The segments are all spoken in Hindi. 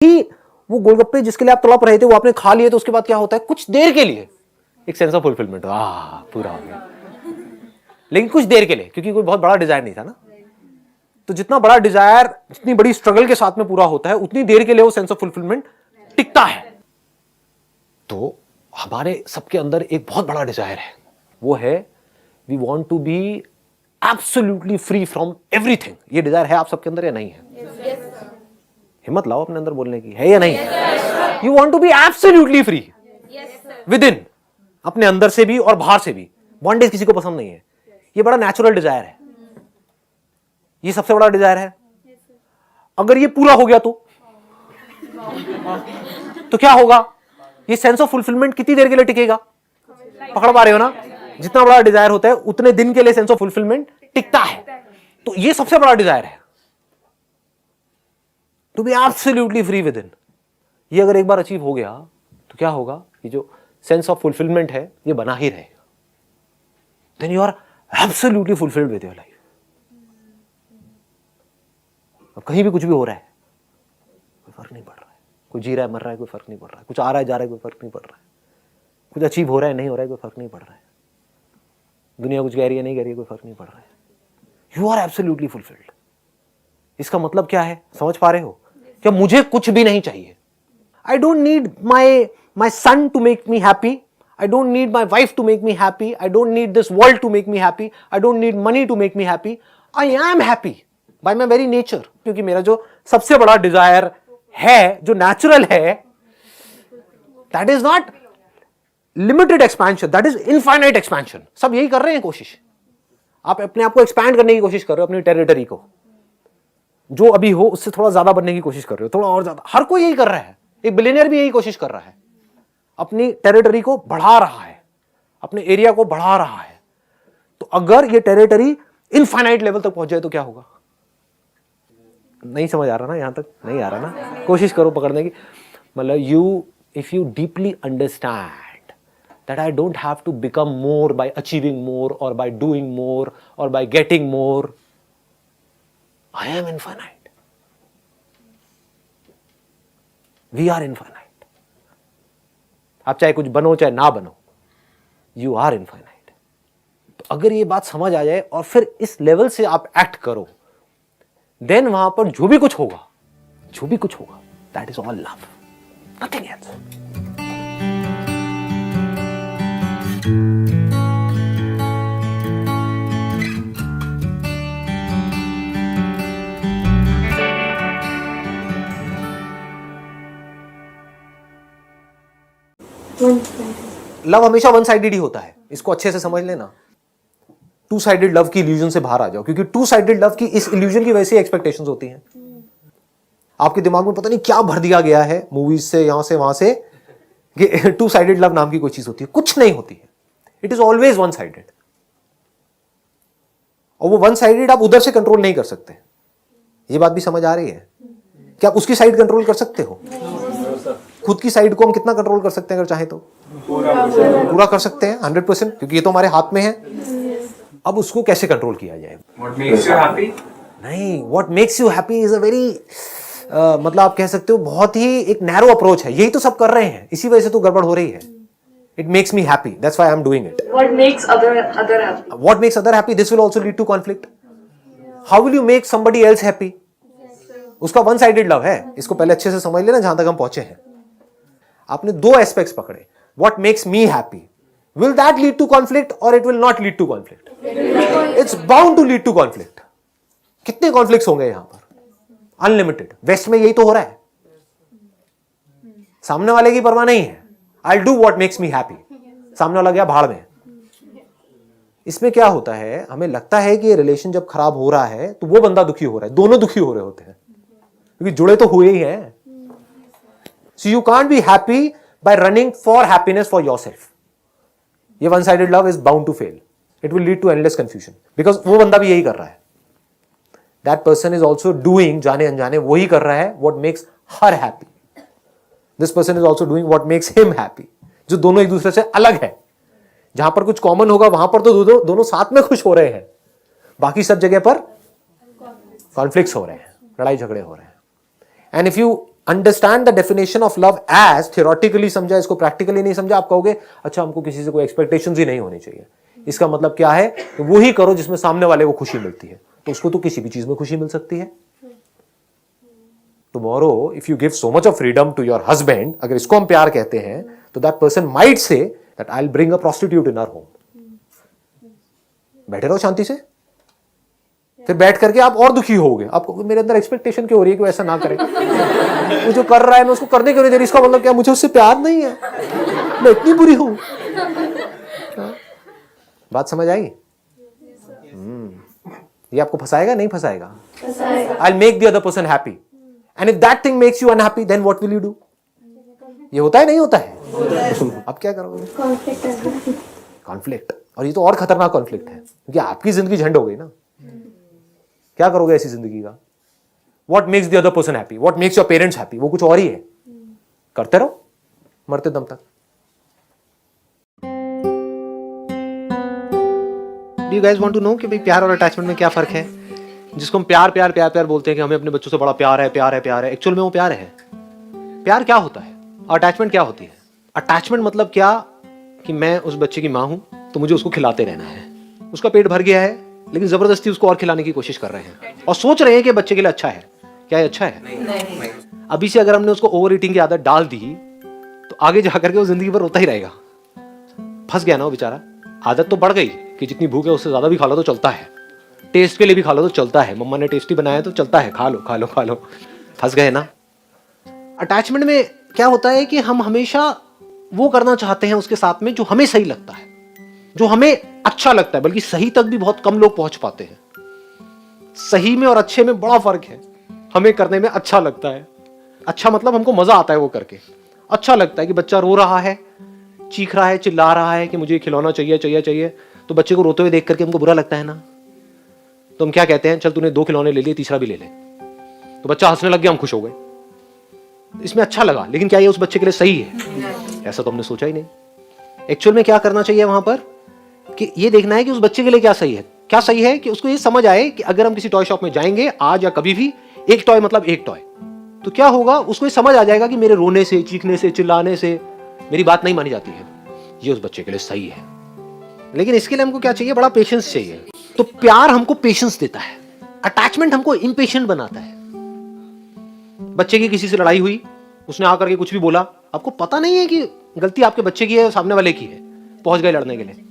ही वो गोलगप्पे जिसके लिए आप तड़प रहे थे वो आपने खा लिए, तो उसके बाद क्या होता है, कुछ देर के लिए एक सेंस ऑफ फुलफिलमेंट, पूरा हो गया, लेकिन कुछ देर के लिए, क्योंकि कोई बहुत बड़ा डिजायर नहीं था ना। तो जितना बड़ा डिजायर जितनी बड़ी स्ट्रगल के साथ में पूरा होता है, उतनी देर के लिए वो सेंस ऑफ फुलफिलमेंट टिकता है। तो हमारे सबके अंदर एक बहुत बड़ा डिजायर है, वो है we want to be absolutely free from everything. ये डिजायर है आप सबके अंदर या नहीं है? हिम्मत लाओ अपने अंदर बोलने की, है या नहीं? You want to be absolutely free within, अपने अंदर से भी और बाहर से भी। बॉन्डेज किसी को पसंद नहीं है, ये बड़ा नेचुरल डिजायर है, ये सबसे बड़ा डिजायर है। अगर ये पूरा हो गया तो क्या होगा? ये सेंस ऑफ फुलफिलमेंट कितनी देर के लिए टिकेगा? पकड़ पा रहे हो ना? जितना बड़ा डिजायर होता है उतने दिन के लिए सेंस ऑफ फुलफिलमेंट टिकता है। तो ये सबसे बड़ा डिजायर है, to be absolutely free within. ये अगर एक बार अचीव हो गया तो क्या होगा? ये जो सेंस ऑफ फुलफिलमेंट है ये बना ही रहेगा। Then you are absolutely fulfilled with your life. अब कहीं भी कुछ भी हो रहा है, कोई फर्क नहीं पड़ रहा है। कोई जी रहा है, मर रहा है, कोई फर्क नहीं पड़ रहा है। कुछ आ रहा है, जा रहा है, कोई फर्क नहीं पड़ रहा है। कुछ अचीव हो रहा है, नहीं हो रहा है, कोई फर्क नहीं पड़ रहा है। दुनिया कुछ कह रही है, नहीं कह रही है, कोई फर्क नहीं पड़ रहा है। You are absolutely fulfilled. इसका मतलब क्या है, समझ पा रहे हो? क्या मुझे कुछ भी नहीं चाहिए। I don't need my son to make me happy, I don't need my wife to make me happy, I don't need this world to make me happy, I don't need money to make me happy. I am happy by my very nature, क्योंकि मेरा जो सबसे बड़ा डिजायर है, जो नेचुरल है, that is not limited expansion, that is infinite expansion. सब यही कर रहे हैं कोशिश। आप अपने आप को एक्सपैंड करने की कोशिश कर रहे हो, अपनी टेरिटरी को, जो अभी हो उससे थोड़ा ज्यादा बनने की कोशिश कर रहे हो, थोड़ा और ज्यादा। हर कोई यही कर रहा है, एक बिलियनियर भी यही कोशिश कर रहा है, अपनी टेरिटरी को बढ़ा रहा है, अपने एरिया को बढ़ा रहा है। तो अगर ये टेरिटरी इनफाइनाइट लेवल तक पहुंच जाए तो क्या होगा? नहीं समझ आ रहा ना? यहां तक नहीं आ रहा ना? कोशिश करो पकड़ने की। मतलब if you deeply understand that I don't have to become more by achieving more or by doing more or by getting more. I am infinite. We are infinite. आप चाहे कुछ बनो चाहे ना बनो, you are infinite. तो अगर ये बात समझ आ जाए और फिर इस लेवल से आप एक्ट करो, देन वहां पर जो भी कुछ होगा, that is all love, nothing else. Love हमेशा वन साइडेड ही होता है, इसको अच्छे से समझ लेना। टू साइडेड लव की इल्यूजन से बाहर आ जाओ, क्योंकि टू साइडेड लव की इस इल्यूजन की वजह से एक्सपेक्टेशंस होती हैं। आपके दिमाग में पता नहीं क्या भर दिया गया है, मूवीज से, यहां से वहां से, कि टू साइडेड लव नाम की कोई चीज होती है। कुछ नहीं होती है, it is always one sided. और वो वन साइडेड आप उधर से कंट्रोल नहीं कर सकते। ये बात भी समझ आ रही है? क्या आप उसकी साइड कंट्रोल कर सकते हो? खुद की साइड को हम कितना कंट्रोल कर सकते हैं? अगर चाहे तो पूरा कर सकते हैं, 100%, क्योंकि ये तो हमारे हाथ में है। अब उसको कैसे कंट्रोल किया जाए? What makes you happy? नहीं, what makes you happy is a very, मतलब आप कह सकते हो बहुत ही एक नैरो अप्रोच है। यही तो सब कर रहे हैं, इसी वजह से तो गड़बड़ हो रही है। It makes me happy, that's why I'm doing it. What makes other happy? What makes other happy? This will also lead to conflict. How will you make somebody else happy? उसका वन साइडेड लव है। इसको पहले अच्छे से समझ लेना, जहां तक हम पहुंचे हैं। आपने दो एस्पेक्ट्स पकड़े, what makes me happy. Will that lead to conflict or it will not lead to conflict? It's bound to lead to conflict. कितने कॉन्फ्लिक्ट्स होंगे यहां पर? अनलिमिटेड। वेस्ट में यही तो हो रहा है, सामने वाले की परवाह नहीं है। I'll do what makes me happy. सामने वाला गया भाड़ में। इसमें क्या होता है, हमें लगता है कि ये रिलेशन जब खराब हो रहा है तो वो बंदा दुखी हो रहा है, दोनों दुखी हो रहे होते हैं, क्योंकि जुड़े तो हुए ही हैं। So you can't be happy by running for happiness for yourself. ये one sided love is bound to fail. It will lead to endless confusion. Because वो बंदा भी यही कर रहा है। That person is also doing, जाने अनजाने वही कर रहा है, what makes her happy. This person is also doing what makes him happy. जो दोनों एक दूसरे से अलग है। जहां पर कुछ कॉमन होगा वहां पर तो दोनों साथ में खुश हो रहे हैं, बाकी सब जगह पर कॉन्फ्लिक्ट्स हो रहे हैं, लड़ाई झगड़े हो रहे हैं। And if you understand the definition of love as theoretically समझा, इसको प्रैक्टिकली नहीं समझा, आप कहोगे अच्छा हमको किसी से कोई एक्सपेक्टेशंस ही नहीं होनी चाहिए। इसका मतलब क्या है? वो ही करो जिसमें सामने वाले को खुशी मिलती है, तो उसको तो किसी भी चीज में खुशी मिल सकती है। Tomorrow if you give so much of freedom to your husband, अगर इसको हम प्यार कहते हैं, तो that person might say that I will bring a prostitute in our home. बैठे रहो शांति से, फिर बैठ करके आप और दुखी होगे, आपको मेरे अंदर एक्सपेक्टेशन क्यों हो रही है कि वो ऐसा ना करे, वो जो कर रहा है मैं उसको करने क्यों नहीं दे रही, इसका मतलब क्या मुझे उससे प्यार नहीं है, मैं इतनी बुरी हूं। बात समझ आई? ये आपको फंसाएगा नहीं फंसाएगा? I will make the other person happy and if that thing makes you unhappy then what will you do? ये होता है नहीं होता है? अब क्या करोगे? कॉन्फ्लिक्ट। और ये तो और खतरनाक कॉन्फ्लिक्ट है, क्योंकि आपकी जिंदगी झंड हो गई ना। क्या करोगे ऐसी जिंदगी का? What makes the other person happy, what makes your parents happy, वो कुछ और ही है। करते रहो मरते दम तक। Do you guys want to know कि भाई प्यार और अटैचमेंट में क्या फर्क है? जिसको हम प्यार प्यार प्यार प्यार बोलते हैं कि हमें अपने बच्चों से बड़ा प्यार है, प्यार है, प्यार है, एक्चुअल में वो प्यार है? प्यार क्या होता है? अटैचमेंट क्या होती है? अटैचमेंट मतलब क्या कि मैं उस बच्चे की मां हूं, तो मुझे उसको खिलाते रहना है। उसका पेट भर गया है, लेकिन जबरदस्ती उसको और खिलाने की कोशिश कर रहे हैं और सोच रहे हैं कि बच्चे के लिए अच्छा है। क्या ये अच्छा है? नहीं। अभी से अगर हमने उसको ओवर ईटिंग की आदत डाल दी, तो आगे जाकर के वो जिंदगी भर रोता ही रहेगा। फंस गया ना वो बेचारा। आदत तो बढ़ गई कि जितनी भूख है उससे ज्यादा भी खा लो तो चलता है, टेस्ट के लिए भी खा लो तो चलता है, मम्मा ने टेस्टी बनाया तो चलता है, खा लो खा लो खा लो। फंस गए ना। अटैचमेंट में क्या होता है कि हम हमेशा वो करना चाहते हैं उसके साथ में जो हमें सही लगता है, जो हमें अच्छा लगता है। बल्कि सही तक भी बहुत कम लोग पहुंच पाते हैं। सही में और अच्छे में बड़ा फर्क है। हमें करने में अच्छा लगता है, अच्छा मतलब हमको मजा आता है वो करके। अच्छा लगता है कि बच्चा रो रहा है, चीख रहा है, चिल्ला रहा है कि मुझे खिलौना चाहिए चाहिए चाहिए, तो बच्चे को रोते हुए देख करके हमको बुरा लगता है ना। तो हम क्या कहते हैं, चल तूने 2 खिलौने ले लिए, तीसरा भी ले ले। तो बच्चा हंसने लग गया, हम खुश हो गए, इसमें अच्छा लगा। लेकिन क्या ये उस बच्चे के लिए सही है? ऐसा तो हमने सोचा ही नहीं। एक्चुअल में क्या करना चाहिए वहां पर कि ये देखना है कि उस बच्चे के लिए क्या सही है। क्या सही है कि उसको ये समझ आए कि अगर हम किसी टॉय शॉप में जाएंगे आज या कभी भी, एक टॉय मतलब एक टॉय, तो क्या होगा, उसको ये समझ आ जाएगा कि मेरे रोने से, चीखने से, चिल्लाने से मेरी बात नहीं मानी जाती है। ये उस बच्चे के लिए सही है। लेकिन इसके लिए हमको क्या चाहिए? बड़ा पेशेंस चाहिए। तो प्यार हमको पेशेंस देता है, अटैचमेंट हमको इम्पेशेंट बनाता है। बच्चे की किसी से लड़ाई हुई, उसने आकर के कुछ भी बोला, आपको पता नहीं है कि गलती आपके बच्चे की है, सामने वाले की है, पहुंच गए लड़ने के लिए,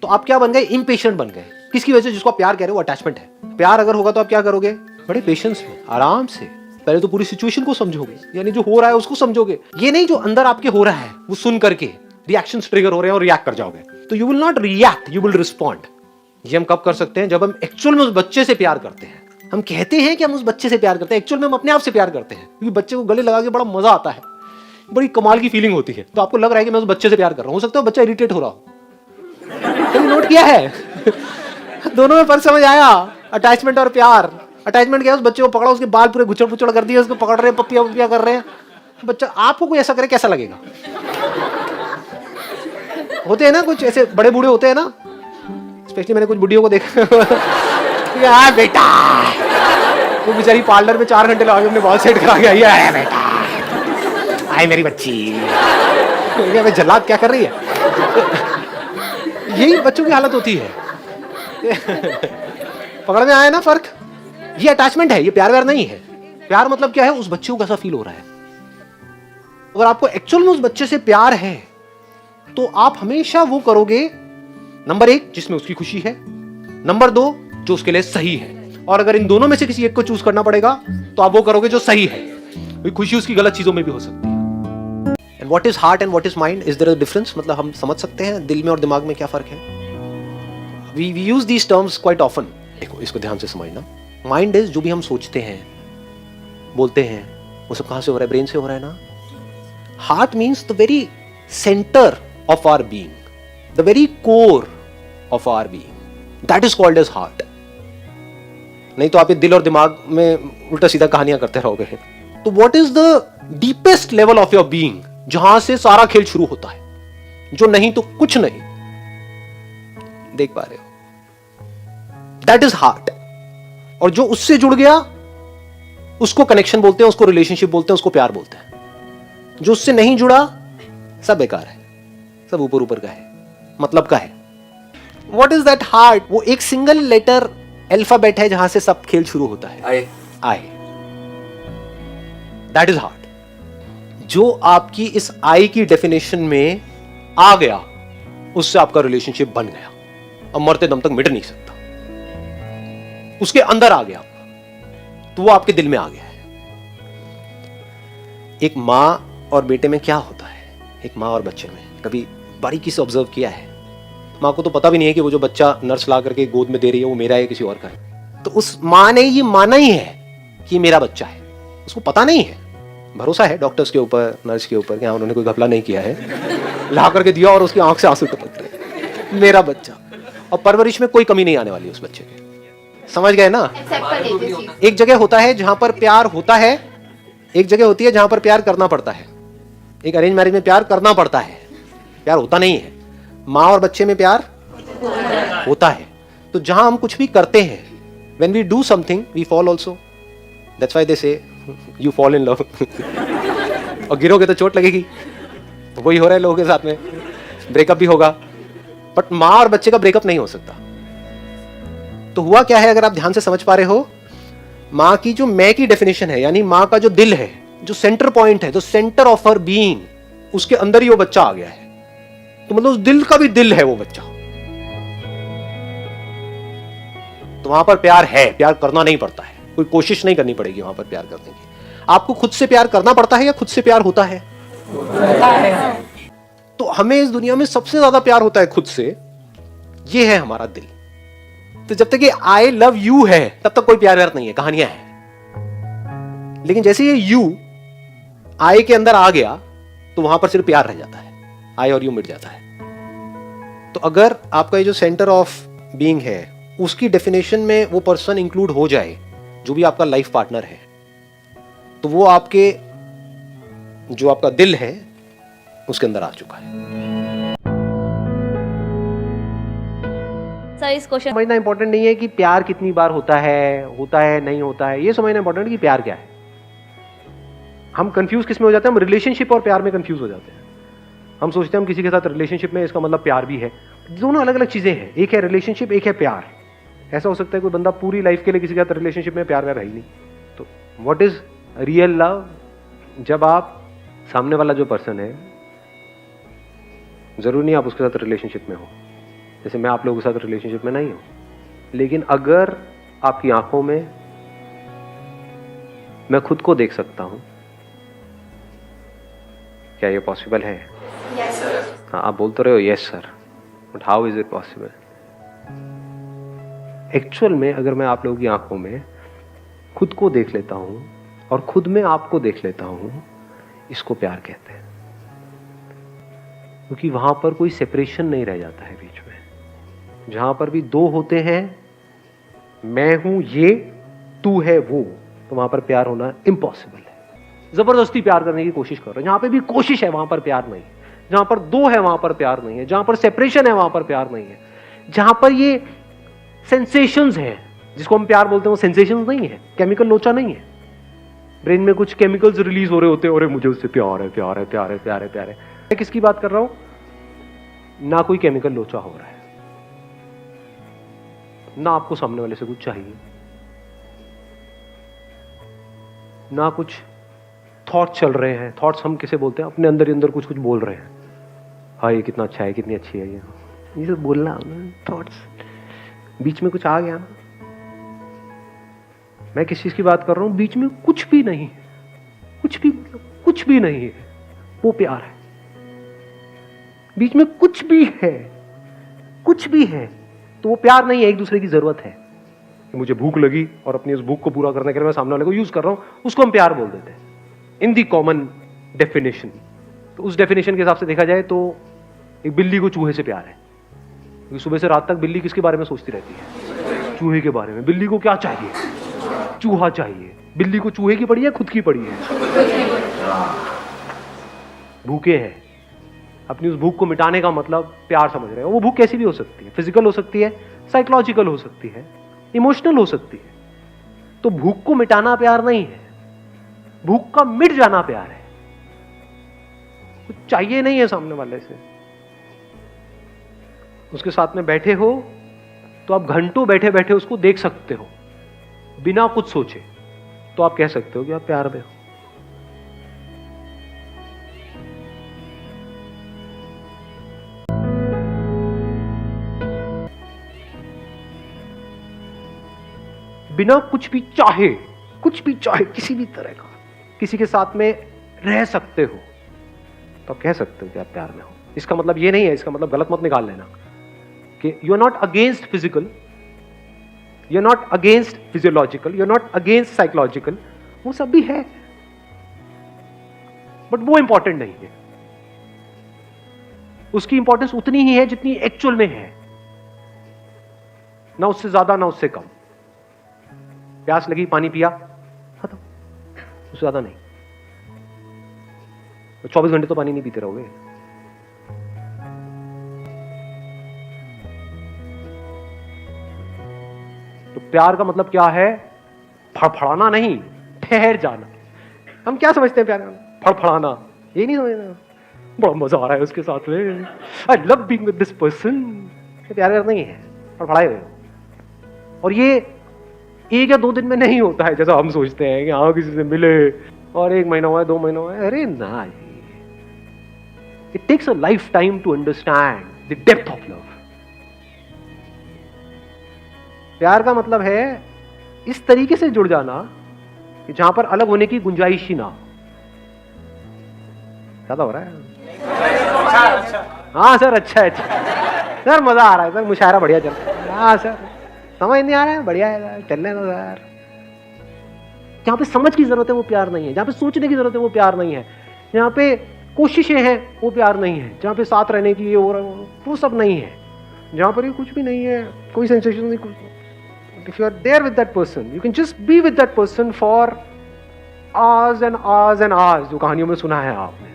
तो आप क्या बन गए? इम्पेशेंट बन गए। किसकी वजह से? जिसको आप प्यार कह रहे हो वो अटैचमेंट है। प्यार अगर होगा तो आप क्या करोगे? बड़े पेशेंस में, आराम से, पहले तो पूरी सिचुएशन को समझोगे, यानी जो हो रहा है उसको समझोगे। ये नहीं जो अंदर आपके हो रहा है वो सुन करके रिएक्शंस ट्रिगर हो रहे हैं और रिएक्ट कर जाओगे। तो you will not react, you will respond. ये हम कब कर सकते हैं? जब हम एक्चुअल में उस बच्चे से प्यार करते हैं। हम कहते हैं कि हम उस बच्चे से प्यार करते हैं, एक्चुअल में हम अपने आप से प्यार करते हैं, क्योंकि बच्चे को गले लगा के बड़ा मजा आता है, बड़ी कमाल की फीलिंग होती है। तो आपको लग रहा है कि मैं उस बच्चे से प्यार कर रहा हूं, हो सकता है बच्चा इरिटेट हो रहा हो। कभी नोट किया है? दोनों में फर्क समझ आया? अटैचमेंट और प्यार। अटैचमेंट क्या है? उस बच्चे को पकड़ा, उसके बाल पूरे गुचड़ पुचड़ कर दिए, उसको पकड़ रहे हैं, पप्पिया पप्पिया कर रहे हैं। बच्चा, आपको कोई ऐसा करे कैसा लगेगा? होते हैं ना कुछ ऐसे बड़े बूढ़े होते हैं ना, स्पेशली मैंने कुछ बुढ़ियों को देखा। आ बेटा, वो बेचारी पार्लर में 4 घंटे लगा के अपने बाल सेट करा के आई है। बेटा, आई मेरी बच्ची, मैं जल्लाद क्या कर रही है? यही बच्चों की हालत होती है। पकड़ में आया ना फर्क? ये अटैचमेंट है, ये प्यार व्यार नहीं है। प्यार मतलब क्या है? उस बच्चे को कैसा फील हो रहा है। अगर आपको एक्चुअल में उस बच्चे से प्यार है तो आप हमेशा वो करोगे, नंबर 1 जिसमें उसकी खुशी है, नंबर 2 जो उसके लिए सही है। और अगर इन दोनों में से किसी एक को चूज करना पड़ेगा तो आप वो करोगे जो सही है। खुशी उसकी गलत चीजों में भी हो सकती है। And what is heart and what is mind? Is there a difference? मतलब हम समझ सकते हैं दिल में और दिमाग में क्या फर्क है? We use these terms quite often. देखो, इसको ध्यान से समझना। माइंड इज जो भी हम सोचते हैं, बोलते हैं, वो सब कहां से हो रहा है? ब्रेन से हो रहा है ना। Heart means the very centre of our being, the very core of our being, that is called as heart. नहीं तो आप ये दिल और दिमाग में उल्टा सीधा कहानियां करते रहोगे। तो what is the deepest level of your being, जहां से सारा खेल शुरू होता है, जो नहीं तो कुछ नहीं देख पा रहे हो, that is heart। और जो उससे जुड़ गया उसको कनेक्शन बोलते हैं, उसको रिलेशनशिप बोलते हैं, उसको प्यार बोलते हैं। जो उससे नहीं जुड़ा सब बेकार है, सब ऊपर ऊपर का है, मतलब का है। What is that heart? वो एक सिंगल लेटर अल्फाबेट है जहां से सब खेल शुरू होता है, आई। That is heart. जो आपकी इस आई की डेफिनेशन में आ गया, उससे आपका रिलेशनशिप बन गया और मरते दम तक मिट नहीं सकता। उसके अंदर आ गया तो वो आपके दिल में आ गया है। एक मां और बेटे में क्या होता है, एक मां और बच्चे में, कभी बारीकी से ऑब्जर्व किया है? मां को तो पता भी नहीं है कि वो जो बच्चा नर्स ला करके गोद में दे रही है वो मेरा है किसी और का है। तो उस मां ने ये माना ही है कि मेरा बच्चा है, उसको पता नहीं है। भरोसा है डॉक्टर्स के ऊपर, नर्स के ऊपर, क्या उन्होंने कोई घपला नहीं किया है, ला करके दिया और उसकी आंख से आंसू टपक रहे, मेरा बच्चा। और परवरिश में कोई कमी नहीं आने वाली उस बच्चे के। समझ गए ना? एक जगह होता है जहां पर प्यार होता है, एक जगह होती है जहां पर प्यार करना पड़ता है। एक अरेंज मैरिज में प्यार करना पड़ता है, प्यार होता नहीं है। माँ और बच्चे में प्यार होता है। तो जहां हम कुछ भी करते हैं, when we do something we fall also, that's why they say you fall in love और गिरोगे तो चोट लगेगी। वही हो रहा है लोगों के साथ में, ब्रेकअप भी होगा, बट माँ और बच्चे का ब्रेकअप नहीं हो सकता। तो हुआ क्या है, अगर आप ध्यान से समझ पा रहे हो, माँ की जो मैं की डेफिनेशन है, यानी माँ का जो दिल है, जो सेंटर पॉइंट है, जो सेंटर ऑफ हर बीइंग, उसके अंदर ही वो बच्चा आ गया है। तो मतलब उस दिल का भी दिल है वो बच्चा। तो वहां पर प्यार है, प्यार करना नहीं पड़ता है, कोई कोशिश नहीं करनी पड़ेगी वहां पर प्यार करने की। आपको खुद से प्यार करना पड़ता है या खुद से प्यार होता है? तो हमें इस दुनिया में सबसे ज्यादा प्यार होता है खुद से, ये है हमारा दिल। तो जब तक ये आई लव यू है तब तक कोई प्यार व्यार नहीं है, कहानियां हैं। लेकिन जैसे ये यू आई के अंदर आ गया तो वहां पर सिर्फ प्यार रह जाता है, आई और यू मिट जाता है। तो अगर आपका ये जो सेंटर ऑफ बीइंग है उसकी डेफिनेशन में वो पर्सन इंक्लूड हो जाए जो भी आपका लाइफ पार्टनर है, तो वो आपके जो आपका दिल है उसके अंदर आ चुका है। सर, इस क्वेश्चन समझना इंपॉर्टेंट नहीं है कि प्यार कितनी बार होता है नहीं होता है, ये समझना इंपॉर्टेंट है कि प्यार क्या है। हम कंफ्यूज किस में हो जाते हैं? हम रिलेशनशिप और प्यार में कंफ्यूज हो जाते हैं। हम सोचते हैं हम किसी के साथ रिलेशनशिप में, इसका मतलब प्यार भी है। दोनों अलग अलग चीजें हैं, एक है रिलेशनशिप, एक है प्यार। ऐसा हो सकता है कोई बंदा पूरी लाइफ के लिए किसी के साथ रिलेशनशिप में, प्यार व्यार है ही नहीं। तो व्हाट इज रियल लव? जब आप सामने वाला जो पर्सन है, जरूरी नहीं आप उसके साथ रिलेशनशिप में हो, जैसे मैं आप लोगों के साथ रिलेशनशिप में नहीं हूं, लेकिन अगर आपकी आंखों में मैं खुद को देख सकता हूं, क्या ये पॉसिबल है? Yes, sir. हाँ, आप बोल तो रहे हो yes sir, but how is it possible? Actual में अगर मैं आप लोगों की आंखों में खुद को देख लेता हूं और खुद में आपको देख लेता हूं, इसको प्यार कहते हैं। क्योंकि वहां पर कोई सेपरेशन नहीं रह जाता है बीच में। जहां पर भी दो होते हैं, मैं हूं ये, तू है वो, तो वहां पर प्यार होना इम्पॉसिबल है। जबरदस्ती प्यार करने की कोशिश कर रहे हैं, जहां पे भी कोशिश है वहां पर प्यार नहीं है। जहां पर दो है वहां पर प्यार नहीं है, जहां पर सेपरेशन है वहां पर प्यार नहीं है। जहां पर ये सेंसेशंस हैं, जिसको हम प्यार बोलते हैं, वो सेंसेशंस नहीं है, केमिकल लोचा नहीं है। ब्रेन में कुछ केमिकल्स रिलीज हो रहे होते हैं, अरे मुझे उससे प्यार है, प्यार है, प्यार है, प्यार है, प्यार है। मैं किसकी बात कर रहा हूं? ना कोई केमिकल लोचा हो रहा है, ना आपको सामने वाले से कुछ चाहिए, ना कुछ थॉट चल रहे हैं। थॉट्स हम किसे बोलते हैं? अपने अंदर ही अंदर कुछ कुछ बोल रहे हैं, हाँ ये कितना अच्छा है, कितनी अच्छी है, ये सब बोलना थॉट्स। बीच में कुछ आ गया ना, मैं किस चीज की बात कर रहा हूं? बीच में कुछ भी नहीं है, कुछ भी नहीं है, वो प्यार है। बीच में कुछ भी है तो वो प्यार नहीं है, एक दूसरे की जरूरत है। मुझे भूख लगी और अपनी उस भूख को पूरा करने के लिए मैं सामने वाले को यूज कर रहा हूं, उसको हम प्यार बोल देते हैं इन दी कॉमन डेफिनेशन। तो उस डेफिनेशन के हिसाब से देखा जाए तो एक बिल्ली को चूहे से प्यार है, क्योंकि सुबह से रात तक बिल्ली किसके बारे में सोचती रहती है? चूहे के बारे में। बिल्ली को क्या चाहिए? चूहा चाहिए। बिल्ली को चूहे की पड़ी है, खुद की पड़ी है? भूखे है, अपनी उस भूख को मिटाने का मतलब प्यार समझ रहे हो। वो भूख कैसी भी हो सकती है, फिजिकल हो सकती है, साइकोलॉजिकल हो सकती है, इमोशनल हो सकती है। तो भूख को मिटाना प्यार नहीं है, भूख का मिट जाना प्यार है। कुछ चाहिए नहीं है सामने वाले से। उसके साथ में बैठे हो तो आप घंटों बैठे बैठे उसको देख सकते हो बिना कुछ सोचे, तो आप कह सकते हो कि आप प्यार में हो। बिना कुछ भी चाहे किसी भी तरह का किसी के साथ में रह सकते हो, तो आप कह सकते हो कि आप प्यार में हो। इसका मतलब ये नहीं है, इसका मतलब गलत मत निकाल लेना कि you are not against physical, you are not against physiological, you are not against psychological, वो सब भी है, बट वो इंपॉर्टेंट नहीं है। उसकी इंपॉर्टेंस उतनी ही है जितनी एक्चुअल में है, ना उससे ज्यादा ना उससे कम। प्यास लगी, पानी पिया, खत्म, उससे ज्यादा नहीं। 24 घंटे तो पानी नहीं पीते रहोगे। तो प्यार का मतलब क्या है? फड़फड़ाना नहीं, ठहर जाना। हम क्या समझते हैं प्यार का? फड़फड़ाना, ये नहीं समझना बड़ा मजा आ रहा है उसके साथ में, I love being with this person. प्यार करना ही है, फड़फड़ाए हुए। और ये 1 या 2 दिन में नहीं होता है जैसा हम सोचते हैं कि हाँ किसी से मिले और 1 महीना हुआ है, 2 महीना हुआ है। अरे ना, it takes a life time to understand the depth of love. प्यार का मतलब है इस तरीके से जुड़ जाना कि जहां पर अलग होने की गुंजाइश ही ना। ज्यादा हो रहा है? हाँ सर, अच्छा है सर, मजा आ रहा है सर, मुशायरा बढ़िया चल रहा है। हाँ सर, समझ नहीं आ रहा है, बढ़िया है सर, चलने दो सर। जहां पे समझ की जरूरत है वो प्यार नहीं है, जहां पे सोचने की जरूरत है वो प्यार नहीं है, जहां पे कोशिशें हैं वो प्यार नहीं है, जहां पे साथ रहने की ये हो रहा है वो सब नहीं है, जहां पर ये कुछ भी नहीं है, कोई सेंसेशन नहीं, कुछ। If you are there with that person, you can just be with that person for hours and hours and hours, जो कहानियों में सुना है आपने,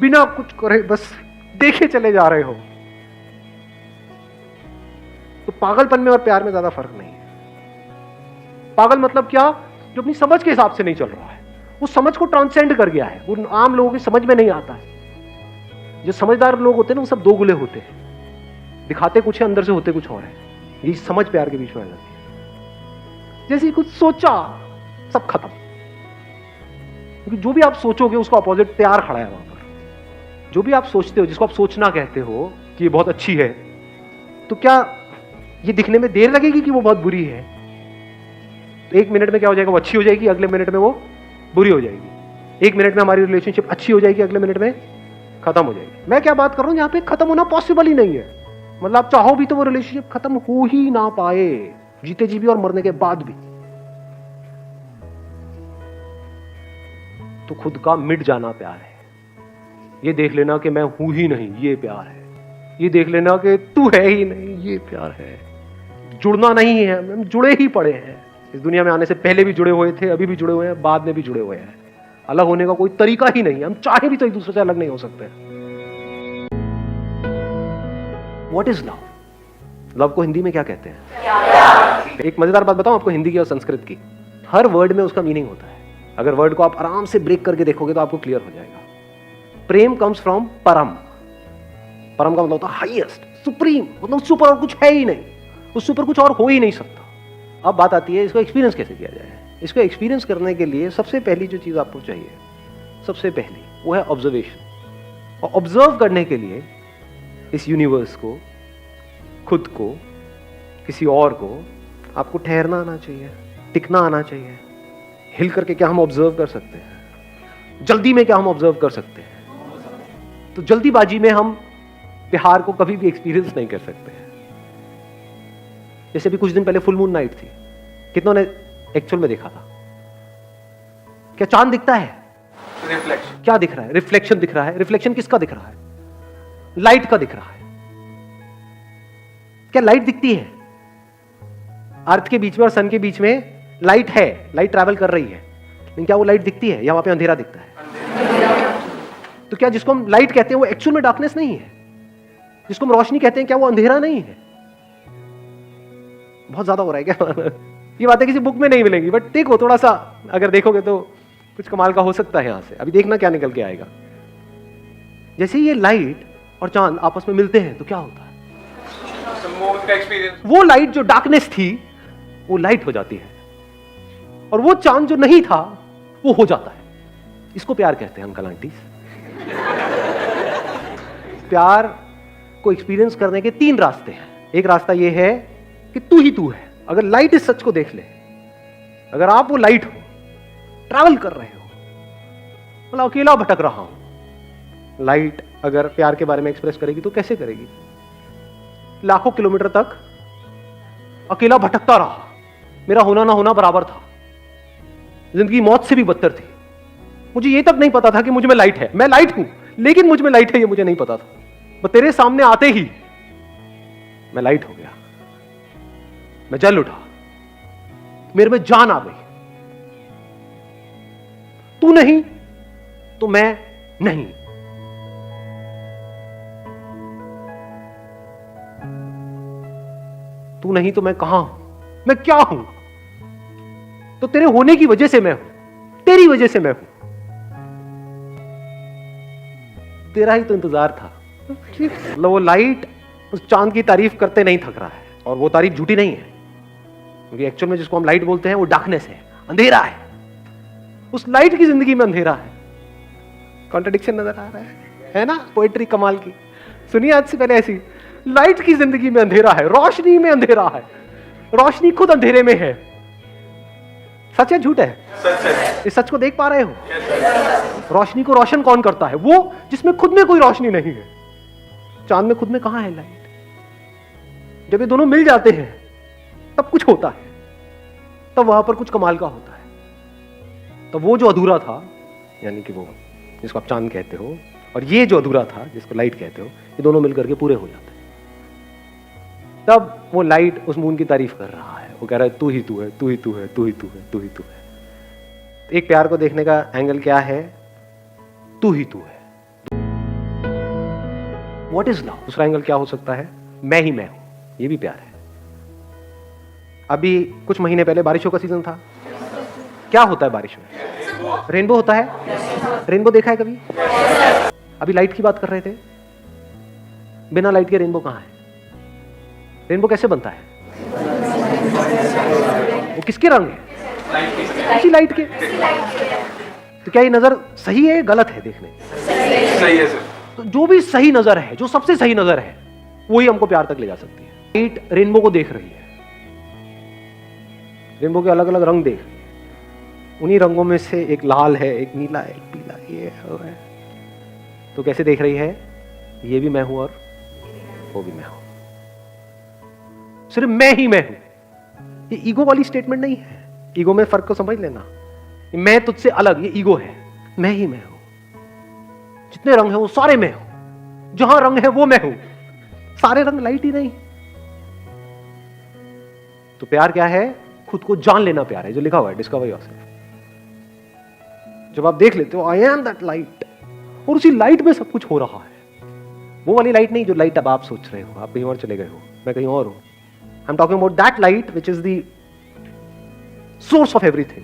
बिना कुछ करे बस देखे चले जा रहे हो। तो पागलपन में और प्यार में ज्यादा फर्क नहीं है। पागल मतलब क्या? जो अपनी समझ के हिसाब से नहीं चल रहा है, वो समझ को ट्रांसेंड कर गया है, वो आम लोगों की समझ में नहीं आता है। जो समझदार लोग होते हैं ना, वो सब 2 गुले होते हैं, दिखाते कुछ है, अंदर से होते कुछ और है। ये समझ प्यार के बीच में आ जाती है। जैसे कुछ सोचा, सब खत्म, क्योंकि जो भी आप सोचोगे उसका अपोजिट प्यार खड़ा है वहां पर। जो भी आप सोचते हो, जिसको आप सोचना कहते हो कि ये बहुत अच्छी है, तो क्या ये दिखने में देर लगेगी कि वो बहुत बुरी है? तो 1 मिनट में क्या हो जाएगा? वो अच्छी हो जाएगी, अगले मिनट में वो बुरी हो जाएगी। 1 मिनट में हमारी रिलेशनशिप अच्छी हो जाएगी, अगले मिनट में खत्म हो जाएगी। मैं क्या बात कर रहा हूं, यहां पे खत्म होना पॉसिबल ही नहीं है। मतलब आप चाहो भी तो वो रिलेशनशिप खत्म हो ही ना पाए, जीते जी भी और मरने के बाद भी। तो खुद का मिट जाना प्यार है। ये देख लेना कि मैं हूं ही नहीं, ये प्यार है। ये देख लेना कि तू है ही नहीं, ये प्यार है। जुड़ना नहीं है, हम जुड़े ही पड़े हैं। इस दुनिया में आने से पहले भी जुड़े हुए थे, अभी भी जुड़े हुए हैं, बाद में भी जुड़े हुए हैं। अलग होने का कोई तरीका ही नहीं है। हम चाहे भी तो एक दूसरे से अलग नहीं हो सकते। What is love? लव को हिंदी में क्या कहते हैं? एक मजेदार बात बताऊं आपको हिंदी की और संस्कृत की। हर वर्ड में उसका मीनिंग होता है। अगर वर्ड को आप आराम से ब्रेक करके देखोगे तो आपको क्लियर हो जाएगा। प्रेम कम्स फ्रॉम परम। परम का मतलब होता है हाईएस्ट, सुप्रीम, मतलब उससे ऊपर और कुछ है ही नहीं, उससे ऊपर कुछ और हो ही नहीं सकता। अब बात आती है इसको एक्सपीरियंस कैसे किया जाए। इसको एक्सपीरियंस करने के लिए सबसे पहली जो चीज आपको चाहिए, सबसे पहली वो है ऑब्जर्वेशन। और ऑब्जर्व करने के लिए इस यूनिवर्स को, खुद को, किसी और को, आपको ठहरना आना चाहिए, टिकना आना चाहिए। हिल करके क्या हम ऑब्जर्व कर सकते हैं? जल्दी में क्या हम ऑब्जर्व कर सकते हैं? तो जल्दीबाजी में हम प्यार को कभी भी एक्सपीरियंस नहीं कर सकते हैं। जैसे भी कुछ दिन पहले फुल मून नाइट थी, कितनों ने एक्चुअल में देखा था? क्या चांद दिखता है? रिफ्लेक्शन। क्या दिख रहा है? रिफ्लेक्शन दिख रहा है। रिफ्लेक्शन किसका दिख रहा है? लाइट का दिख रहा है। क्या लाइट दिखती है? अर्थ के बीच में और सन के बीच में लाइट है, लाइट ट्रैवल कर रही है, लेकिन क्या वो लाइट दिखती है या वहां पे अंधेरा दिखता है? तो क्या जिसको हम लाइट कहते हैं वो एक्चुअल में डार्कनेस नहीं है? जिसको हम रोशनी कहते हैं क्या वो अंधेरा नहीं है? बहुत ज्यादा हो रहा है क्या? ये बातें किसी बुक में नहीं मिलेंगी, बट देखो थोड़ा सा अगर देखोगे तो कुछ कमाल का हो सकता है यहां से। अभी देखना क्या निकल के आएगा। जैसे ये लाइट और चांद आपस में मिलते हैं तो क्या होता है, वो लाइट जो डार्कनेस थी वो लाइट हो जाती है, और वो चांद जो नहीं था वो हो जाता है। इसको प्यार कहते हैं अंकल आंटी। प्यार को एक्सपीरियंस करने के 3 रास्ते हैं। एक रास्ता ये है कि तू ही तू है। अगर लाइट इस सच को देख ले, अगर आप वो लाइट हो, ट्रैवल कर रहे हो, मतलब अकेला भटक रहा हूं, लाइट अगर प्यार के बारे में एक्सप्रेस करेगी तो कैसे करेगी? लाखों किलोमीटर तक अकेला भटकता रहा, मेरा होना ना होना बराबर था, जिंदगी मौत से भी बदतर थी। मुझे ये तक नहीं पता था कि मुझ में लाइट है, मैं लाइट हूं लेकिन मुझ में लाइट है ये मुझे नहीं पता था। वो तेरे सामने आते ही मैं लाइट हो गया, मैं जल उठा, मेरे में जान आ गई। तू नहीं तो मैं नहीं। तू नहीं तो मैं कहां हूं, मैं क्या हूं? तो तेरे होने की वजह से मैं हूं, तेरी वजह से मैं हूं। तेरा ही तो इंतजार था। मतलब वो लाइट उस चांद की तारीफ करते नहीं थक रहा है, और वो तारीफ झूठी नहीं है, क्योंकि एक्चुअल में जिसको हम लाइट बोलते हैं वो डार्कनेस है, अंधेरा है। उस लाइट की जिंदगी में अंधेरा है। कॉन्ट्रडिक्शन नजर आ रहा है ना? पोएट्री कमाल की सुनिए आज से पहले ऐसी। लाइट की जिंदगी में अंधेरा है, रोशनी में अंधेरा है, रोशनी खुद अंधेरे में है। सच है झूठ है? सच है। इस सच को देख पा रहे हो? रोशनी को रोशन कौन करता है? वो जिसमें खुद में कोई रोशनी नहीं है। चांद में खुद में कहां है लाइट? जब ये दोनों मिल जाते हैं तब कुछ होता है, तब वहां पर कुछ कमाल का होता है। तब वो जो अधूरा था, यानी कि वो जिसको आप चांद कहते हो, और ये जो अधूरा था जिसको लाइट कहते हो, ये दोनों मिलकर के पूरे हो जाते हैं। तब वो लाइट उस मून की तारीफ कर रहा है, वो कह रहा है तू ही तू है, तू ही तू है, तू ही तू है, तू ही तू है। एक प्यार को देखने का एंगल क्या है? तू ही तू है। What is love? दूसरा एंगल क्या हो सकता है? मैं ही मैं हूं, ये भी प्यार है। अभी कुछ महीने पहले बारिशों का सीजन था। क्या होता है बारिश में? रेनबो होता है। रेनबो देखा है कभी? अभी लाइट की बात कर रहे थे, बिना लाइट के रेनबो कहां है? रेनबो कैसे बनता है? वो किसके रंग है? उसी लाइट के। तो क्या ये नजर सही है, गलत है देखने? सही है सर। तो जो भी सही नजर है, जो सबसे सही नजर है, वही हमको प्यार तक ले जा सकती है। लाइट रेनबो को देख रही है, रेनबो के अलग अलग रंग देख रही है। उन्हीं रंगों में से एक लाल है, एक नीला है, एक पीला, ये है। तो कैसे देख रही है? ये भी मैं हूं और वो भी मैं हूं, सिर्फ मैं ही मैं हूं। ये ईगो वाली स्टेटमेंट नहीं है। ईगो में फर्क को समझ लेना। मैं तुझसे अलग, ये ईगो है। मैं ही मैं हूं, जितने रंग हैं वो सारे मैं हूं, जहां रंग है वो मैं हूं। सारे रंग लाइट ही नहीं। तो प्यार क्या है? खुद को जान लेना प्यार है, जो लिखा हुआ है डिस्कवर योरसेल्फ। जब आप देख लेते हो आई एम दैट लाइट, और उसी लाइट में सब कुछ हो रहा है। वो वाली लाइट नहीं जो लाइट अब आप सोच रहे हो, आप कहीं और चले गए हो, मैं कहीं और हूं। I am talking about that light which is the source of everything.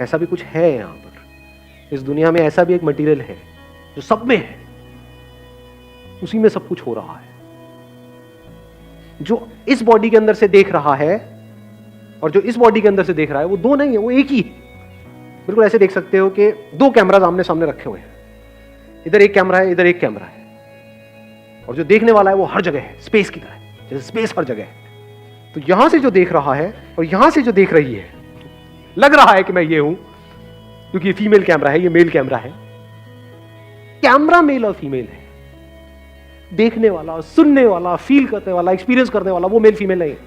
ऐसा भी कुछ है यहां पर, इस दुनिया में ऐसा भी एक मटेरियल है जो सब में है, उसी में सब कुछ हो रहा है। जो इस बॉडी के अंदर से देख रहा है और जो इस बॉडी के अंदर से देख रहा है, वो दो नहीं है, वो एक ही है। बिल्कुल ऐसे देख सकते हो कि 2 कैमराज आमने सामने रखे हुए हैं, इधर एक कैमरा है, इधर एक कैमरा है, और जो देखने वाला है वो हर जगह है, स्पेस की तरह, जैसे स्पेस हर जगह है। तो यहां से जो देख रहा है और यहां से जो देख रही है, लग रहा है कि मैं ये हूं, क्योंकि ये फीमेल कैमरा है, ये मेल कैमरा है। कैमरा मेल और फीमेल है, देखने वाला, सुनने वाला, फील करने वाला, एक्सपीरियंस करने वाला वो मेल फीमेल नहीं है,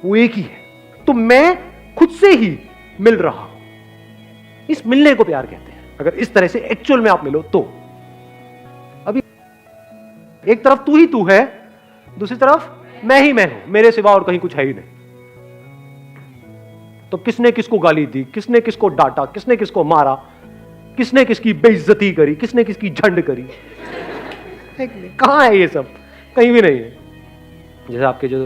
वो एक ही है। तो मैं खुद से ही मिल रहा हूं। इस मिलने को प्यार कहते हैं। अगर इस तरह से एक्चुअल में आप मिलो तो। अभी एक तरफ तू ही तू है, दूसरी तरफ मैं ही मैं हूं, मेरे सिवा और कहीं कुछ है ही नहीं। तो किसने किसको गाली दी, किसने किसको डांटा, किसने किसको मारा, किसने किसकी बेइज्जती करी, किसने किसकी झंड करी? कहां है ये सब? कहीं भी नहीं है। जैसे आपके जो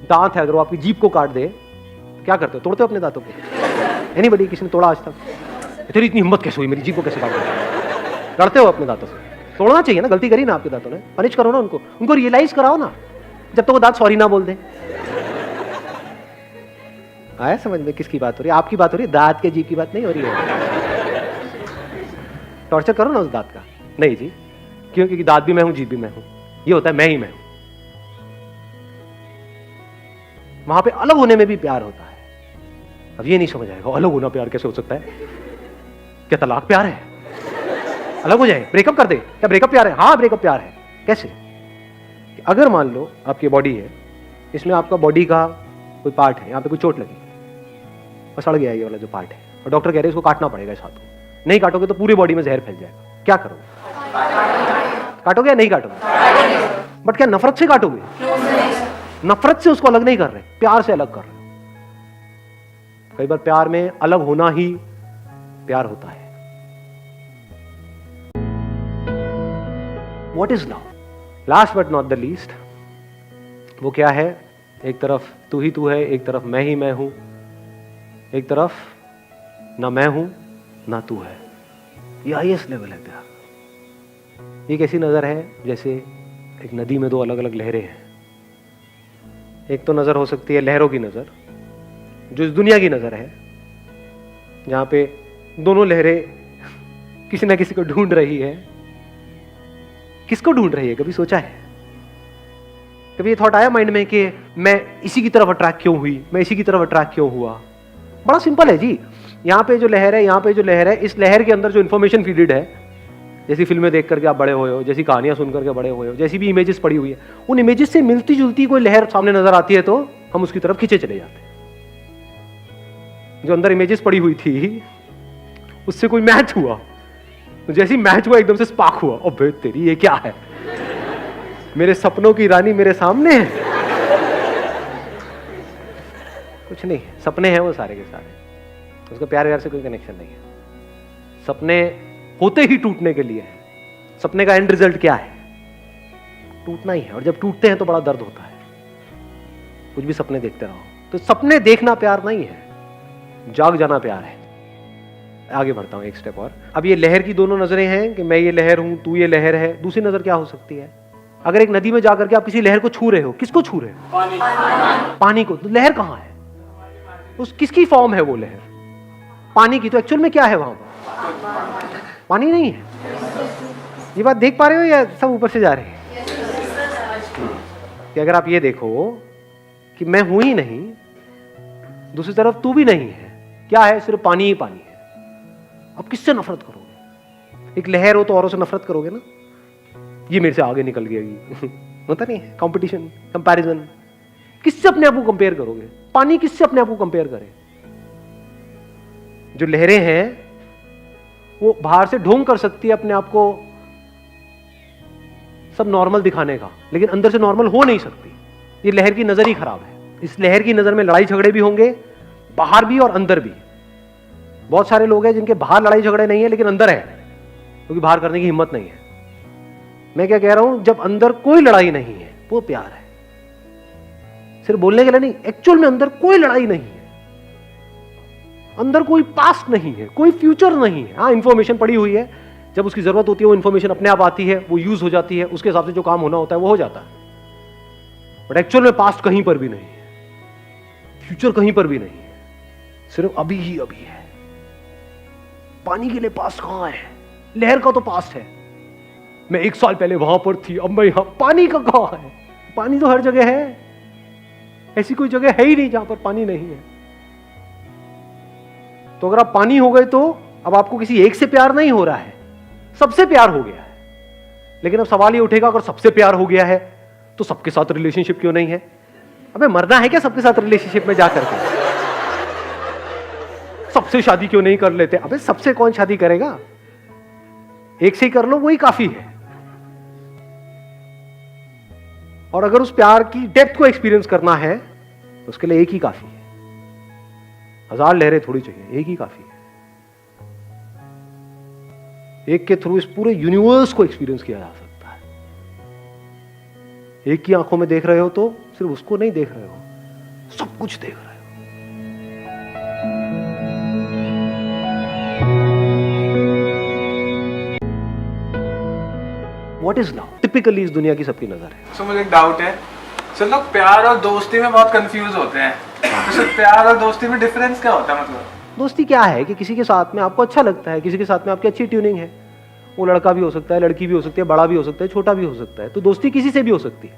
दांत है, अगर वो आपकी जीभ को काट दे, क्या करते हो? तोड़ते हो अपने दांतों को? एनीबॉडी, किसी ने तोड़ा आज तक? तेरी इतनी हिम्मत कैसे हुई, मेरी जीभ को कैसे काट दिया? लड़ते हो अपने दांतों से? तोड़ना चाहिए ना, गलती करी ना आपके दांतों ने, पनिश करो ना उनको रियलाइज कराओ ना, जब तक वो दांत सॉरी ना बोल दे। आया समझ में किसकी बात हो रही है? आपकी बात हो रही है, दांत के जीभ की बात नहीं हो रही है। टॉर्चर करो ना उस दांत का। नहीं जी, क्यों? क्योंकि दांत भी मैं हूं, जीभ भी मैं हूं, ये होता है मैं ही मैं हूं। वहां पे अलग होने में भी प्यार होता है। अब ये नहीं समझ आएगा अलग होना प्यार कैसे हो सकता है? क्या तलाक प्यार है? अलग हो जाए, ब्रेकअप कर दे, क्या ब्रेकअप प्यार है? हाँ ब्रेकअप प्यार है। कैसे? अगर मान लो आपकी बॉडी है, इसमें आपका बॉडी का कोई पार्ट है, यहां पे कोई चोट लगी और सड़ गया ये वाला जो पार्ट है, और डॉक्टर कह रहे हैं इसको काटना पड़ेगा इस हाथ को, नहीं काटोगे तो पूरी बॉडी में जहर फैल जाएगा, क्या करोगे? काटोगे या नहीं काटोगे? बट क्या नफरत से काटोगे? नफरत से उसको अलग नहीं कर रहे, प्यार से अलग कर रहे। कई बार प्यार में अलग होना ही प्यार होता है। What is love? Last but not the least, वो क्या है? एक तरफ तू ही तू है, एक तरफ मैं ही मैं हूं, एक तरफ ना मैं हूं ना तू है। ये हाईएस्ट लेवल है प्यार। ये कैसी नजर है? जैसे एक नदी में दो अलग अलग लहरें हैं। एक तो नजर हो सकती है लहरों की नजर, जो इस दुनिया की नजर है, जहां पे दोनों लहरें किसी ना किसी को ढूंढ रही है। किसको ढूंढ रही है? कभी सोचा है? कभी ये थॉट आया माइंड में कि मैं इसी की तरफ अट्रैक्ट क्यों हुई, मैं इसी की तरफ अट्रैक्ट क्यों हुआ? बड़ा सिंपल है जी। यहाँ पे जो लहर है, यहाँ पे जो लहर है, इस लहर के अंदर जो इन्फॉर्मेशन फीडेड है, जैसी फिल्में देख करके आप बड़े हुए हो, जैसी कहानियां सुन करके बड़े हुए हो, जैसी भी इमेजेस पड़ी हुई है, उन इमेजेस से मिलती जुलती कोई लहर सामने नजर आती है तो हम उसकी तरफ खींचे चले जाते हैं। जो अंदर इमेजेस पड़ी हुई थी उससे कोई मैच हुआ, तो जैसी मैच हुआ एकदम से स्पार्क हुआ, अबे तेरी ये क्या है, मेरे सपनों की रानी मेरे सामने है। कुछ नहीं, सपने हैं वो सारे के सारे, उसका प्यार व्यार से कोई कनेक्शन नहीं है। सपने होते ही टूटने के लिए है। सपने का एंड रिजल्ट क्या है? टूटना ही है, और जब टूटते हैं तो बड़ा दर्द होता है। कुछ भी सपने देखते रहो, तो सपने देखना प्यार नहीं है, जाग जाना प्यार है। आगे बढ़ता हूं एक स्टेप और। अब ये लहर की दोनों नजरें हैं कि मैं ये लहर हूं, तू ये लहर है। दूसरी नजर क्या हो सकती है? अगर एक नदी में जाकर के आप किसी लहर को छू रहे हो, किसको छू रहे हो? पानी को। तो लहर कहां है? उस किसकी फॉर्म है वो लहर? पानी की। तो एक्चुअल में क्या है वहां पर? पानी नहीं है। ये बात देख पा रहे हो या सब ऊपर से जा रहे हैं? कि अगर आप ये देखो कि मैं हूं ही नहीं, दूसरी तरफ तू भी नहीं है, क्या है? सिर्फ पानी ही पानी है। अब किससे नफरत करोगे? एक लहर हो तो औरों से नफरत करोगे ना, ये मेरे से आगे निकल गई। होता नहीं है कंपटीशन, कंपैरिजन। किससे अपने आप को कंपेयर करोगे? पानी किससे अपने आप को कंपेयर करे? जो लहरें हैं वो बाहर से ढोंग कर सकती है अपने आप को सब नॉर्मल दिखाने का, लेकिन अंदर से नॉर्मल हो नहीं सकती। ये लहर की नजर ही खराब है। इस लहर की नजर में लड़ाई झगड़े भी होंगे, बाहर भी और अंदर भी। बहुत सारे लोग हैं जिनके बाहर लड़ाई झगड़े नहीं है लेकिन अंदर है, क्योंकि बाहर करने की हिम्मत नहीं है। मैं क्या कह रहा हूं, जब अंदर कोई लड़ाई नहीं है वो प्यार है। सिर्फ बोलने के लिए नहीं, एक्चुअल में अंदर कोई लड़ाई नहीं है, अंदर कोई पास्ट नहीं है, कोई फ्यूचर नहीं है। हाँ, इंफॉर्मेशन पड़ी हुई है, जब उसकी जरूरत होती है वो इंफॉर्मेशन अपने आप आती है, वो यूज हो जाती है, उसके हिसाब से जो काम होना होता है वो हो जाता है। बट एक्चुअल में पास्ट कहीं पर भी नहीं है, फ्यूचर कहीं पर भी नहीं है, सिर्फ अभी ही अभी है। पानी के लिए पास्ट कहां है? लहर का तो पास्ट है, मैं 1 साल पहले वहां पर थी, अब मैं यहां। पानी का कहां है? पानी तो हर जगह है, ऐसी कोई जगह है ही नहीं जहां पर पानी नहीं है। तो अगर आप पानी हो गए तो अब आपको किसी एक से प्यार नहीं हो रहा है, सबसे प्यार हो गया है। लेकिन अब सवाल ये उठेगा, अगर सबसे प्यार हो गया है तो सबके साथ रिलेशनशिप क्यों नहीं है? अबे मरना है क्या सबके साथ रिलेशनशिप में जाकर के? सबसे शादी क्यों नहीं कर लेते? अबे सबसे कौन शादी करेगा? एक से ही कर लो, वही काफी है। और अगर उस प्यार की डेप्थ को एक्सपीरियंस करना है तो उसके लिए एक ही काफी है, 1000 लहरें थोड़ी चाहिए, एक ही काफी है। एक के थ्रू इस पूरे यूनिवर्स को एक्सपीरियंस किया जा सकता है। एक की आंखों में देख रहे हो तो सिर्फ उसको नहीं देख रहे हो, सब कुछ देख रहे हो। What is love? टिपिकली इस दुनिया की सबकी नजर है। सो मुझे एक डाउट है, सर लोग प्यार और दोस्ती में बहुत कंफ्यूज होते हैं, तो सर प्यार और दोस्ती में डिफरेंस क्या होता है? मतलब दोस्ती क्या है कि किसी के साथ में आपको अच्छा लगता है, किसी के साथ में आपकी अच्छी ट्यूनिंग है, वो लड़का भी हो सकता है, लड़की भी हो सकती है, बड़ा भी हो सकता है, छोटा भी हो सकता है, तो दोस्ती किसी से भी हो सकती है।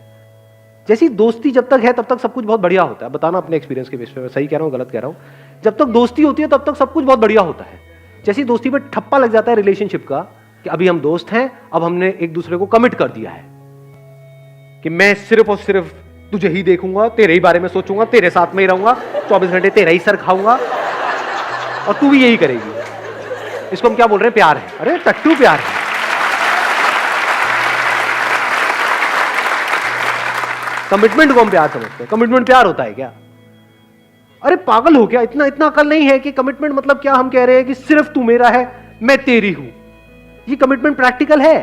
जैसी दोस्ती जब तक है तब तक सब कुछ बहुत बढ़िया होता है। बताना अपने एक्सपीरियंस के बेस पे, मैं सही कह रहा हूँ गलत कह रहा हूँ। जब तक दोस्ती होती है तब तक सब कुछ बहुत बढ़िया होता है। जैसी दोस्ती पे ठप्पा लग जाता है रिलेशनशिप का कि अभी हम दोस्त हैं, अब हमने एक दूसरे को कमिट कर दिया है कि मैं सिर्फ और सिर्फ तुझे ही देखूंगा, तेरे ही बारे में सोचूंगा, तेरे साथ में ही रहूंगा, 24 घंटे तेरा ही सर खाऊंगा और तू भी यही करेगी। इसको हम क्या बोल रहे हैं? प्यार है। अरे टट्टू प्यार है। कमिटमेंट को हम प्यार समझते हैं। कमिटमेंट प्यार होता है क्या? अरे पागल हो क्या? इतना इतना अकल नहीं है कि कमिटमेंट मतलब क्या? हम कह रहे हैं कि सिर्फ तू मेरा है, मैं तेरी हूं। ये कमिटमेंट प्रैक्टिकल है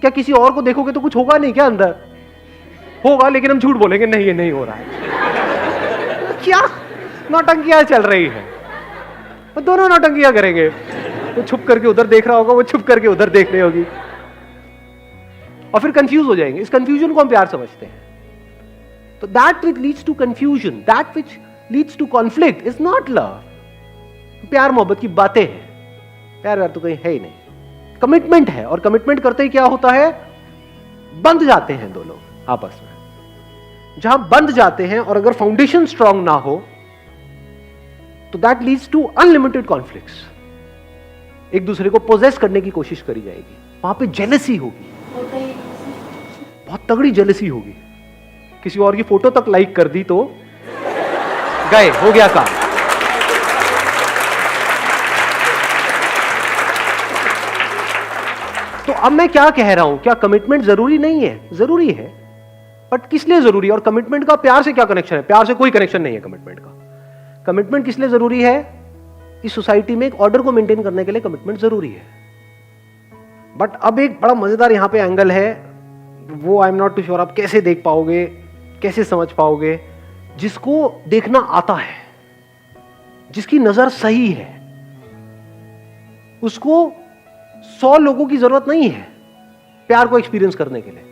क्या? किसी और को देखोगे तो कुछ होगा नहीं क्या? अंदर होगा, लेकिन हम झूठ बोलेंगे नहीं, ये नहीं हो रहा है। क्या नौटंकियां चल रही है? वो दोनों नौटंकियां करेंगे। वो छुप करके उधर देख रहा होगा, वो छुप करके उधर देख रही होगी, और फिर कंफ्यूज हो जाएंगे। इस कंफ्यूजन को हम प्यार समझते हैं। तो that which leads to confusion, that which leads to conflict is not love. प्यार मोहब्बत की बातें हैं, प्यार व्यार तो कहीं है ही नहीं। कमिटमेंट है, और कमिटमेंट करते ही क्या होता है? बंध जाते हैं दो लोग आपस में। जहां बंध जाते हैं और अगर फाउंडेशन स्ट्रांग ना हो तो that leads to unlimited conflicts. एक दूसरे को पोजेस करने की कोशिश करी जाएगी, वहां पे जेलसी होगी, बहुत तगड़ी जेलसी होगी। किसी और की फोटो तक लाइक कर दी तो गए, हो गया काम। तो अब मैं क्या कह रहा हूं? क्या कमिटमेंट जरूरी नहीं है? जरूरी है, बट किस लिए जरूरी है? और कमिटमेंट का प्यार से क्या कनेक्शन है? प्यार से कोई कनेक्शन नहीं है कमिटमेंट का। कमिटमेंट किस लिए जरूरी है? इस सोसाइटी में एक ऑर्डर को मेंटेन करने के लिए कमिटमेंट जरूरी है। बट अब एक बड़ा मजेदार यहां पे एंगल है, वो I am not too sure आप कैसे देख पाओगे, कैसे समझ पाओगे। जिसको देखना आता है, जिसकी नजर सही है, उसको 100 लोगों की जरूरत नहीं है प्यार को एक्सपीरियंस करने के लिए।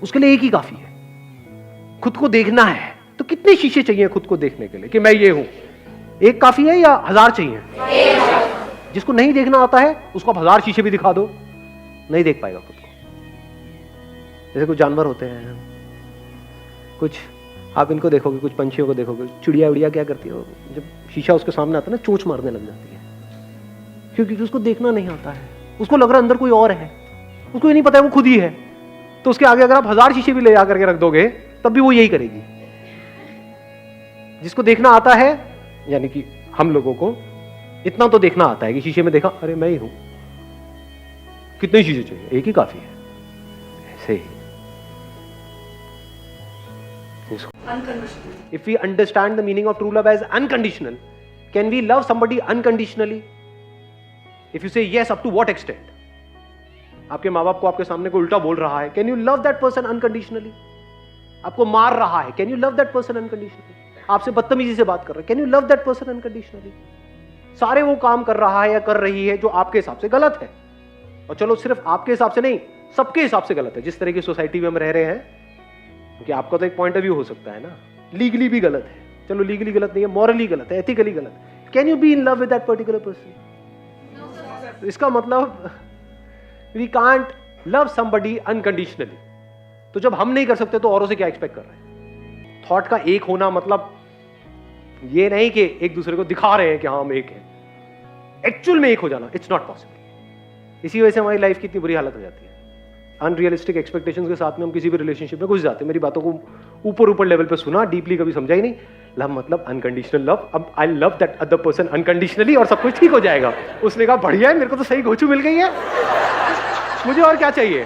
उसके लिए एक ही काफी है। खुद को देखना है तो कितने शीशे चाहिए खुद को देखने के लिए कि मैं ये हूं? एक काफी है या 1000 चाहिए? जिसको नहीं देखना आता है उसको आप 1000 शीशे भी दिखा दो, नहीं देख पाएगा खुद को। जैसे कुछ जानवर होते हैं, कुछ आप इनको देखोगे, कुछ पंछियों को देखोगे, चिड़िया उड़िया क्या करती है, जब शीशा उसके सामने आता है ना, चोंच मारने लग जाती है, क्योंकि उसको देखना नहीं आता है। उसको लग रहा है अंदर कोई और है, उसको ये नहीं पता है वो खुद ही है। तो उसके आगे अगर आप 1000 शीशे भी ले जा करके रख दोगे तब भी वो यही करेगी। जिसको देखना आता है, यानी कि हम लोगों को इतना तो देखना आता है कि शीशे में देखा, अरे मैं ही हूं, कितने शीशे चाहिए? एक ही काफी है। ऐसे ही Unconditional. if we understand the meaning of true love as unconditional, can we love somebody unconditionally? If you say yes, up to what extent? आपके माँ बाप को आपके सामने कोई उल्टा बोल रहा है, can you love that person unconditionally? आपको मार रहा है, can you love that person unconditionally? आपसे बदतमीजी से बात कर रहा है, can you love that person unconditionally? सारे वो काम कर रहा है या कर रही है जो आपके हिसाब से गलत है, और चलो सिर्फ आपके हिसाब से नहीं, सबके हिसाब से गलत है। जिस तरह की सोसाइटी में हम रह रहे हैं, क्योंकि आपका तो एक पॉइंट ऑफ व्यू हो सकता है ना, लीगली भी गलत है, चलो लीगली गलत नहीं है, मॉरली गलत है, एथिकली गलत है। Can you be in love with that particular person? इसका मतलब we can't love somebody unconditionally. तो जब हम नहीं कर सकते तो औरों से क्या एक्सपेक्ट कर रहे हैं? थॉट का एक होना मतलब ये नहीं कि एक दूसरे को दिखा रहे हैं कि हाँ हम एक हैं, एक्चुअल में एक हो जाना, इट्स नॉट पॉसिबल। इसी वजह से हमारी लाइफ की इतनी बुरी हालत हो जाती है। अनरियलिस्टिक एक्सपेक्टेशंस के साथ में हम किसी भी रिलेशनशिप में घुस जाते हैं। मेरी बातों को ऊपर लेवल पे सुना, डीपली कभी समझा ही नहीं। लव मतलब अनकंडीशनल लव, अब I love that other person unconditionally और सब कुछ ठीक हो जाएगा। उसने कहा बढ़िया है, मेरे को तो सही गोचू मिल गई है, मुझे और क्या चाहिए?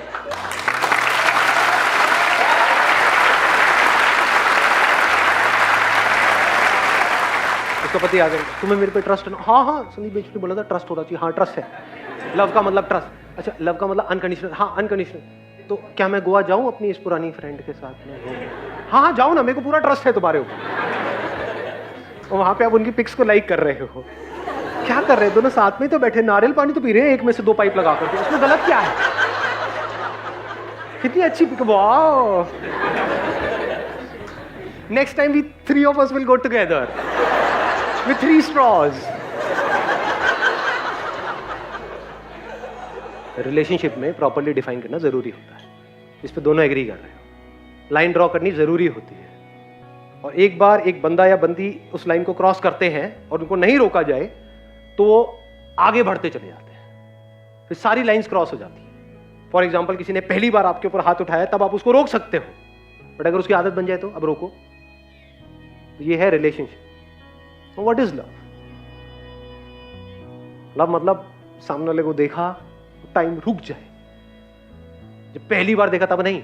उसका पति आ गया, तुम्हें मेरे पे ट्रस्ट है? हाँ हाँ, संदीप बेच ने बोला था ट्रस्ट होना चाहिए। हाँ ट्रस्ट है। लव का मतलब ट्रस्ट। अच्छा, लव का मतलब अनकंडीशनल? हाँ अनकंडीशनल। तो क्या मैं गोवा जाऊं अपनी इस पुरानी फ्रेंड के साथ में? हाँ जाओ ना, मेरे को पूरा ट्रस्ट है तुम्हारे ऊपर। और वहां पे आप उनकी पिक्स को लाइक कर रहे हो, क्या कर रहे हैं? दोनों साथ में तो बैठे, नारियल पानी तो पी रहे हैं एक में से 2 पाइप लगा करके, उसमें गलत क्या है? कितनी अच्छी pic, wow. Next time we 3 of us will go together with 3 straws. Relationship में प्रॉपर्ली डिफाइन करना जरूरी होता है, इस पे दोनों एग्री कर रहे हो। लाइन ड्रॉ करनी जरूरी होती है, और एक बार एक बंदा या बंदी उस लाइन को क्रॉस करते हैं और उनको नहीं रोका जाए तो वो आगे बढ़ते चले जाते हैं, फिर सारी लाइंस क्रॉस हो जाती है। फॉर एग्जाम्पल, किसी ने पहली बार आपके ऊपर हाथ उठाया, तब आप उसको रोक सकते हो, बट अगर उसकी आदत बन जाए तो अब रोको। तो ये है relationship. What is love? Love मतलब सामने वाले को देखा, टाइम रुक जाए। जब पहली बार देखा तब नहीं,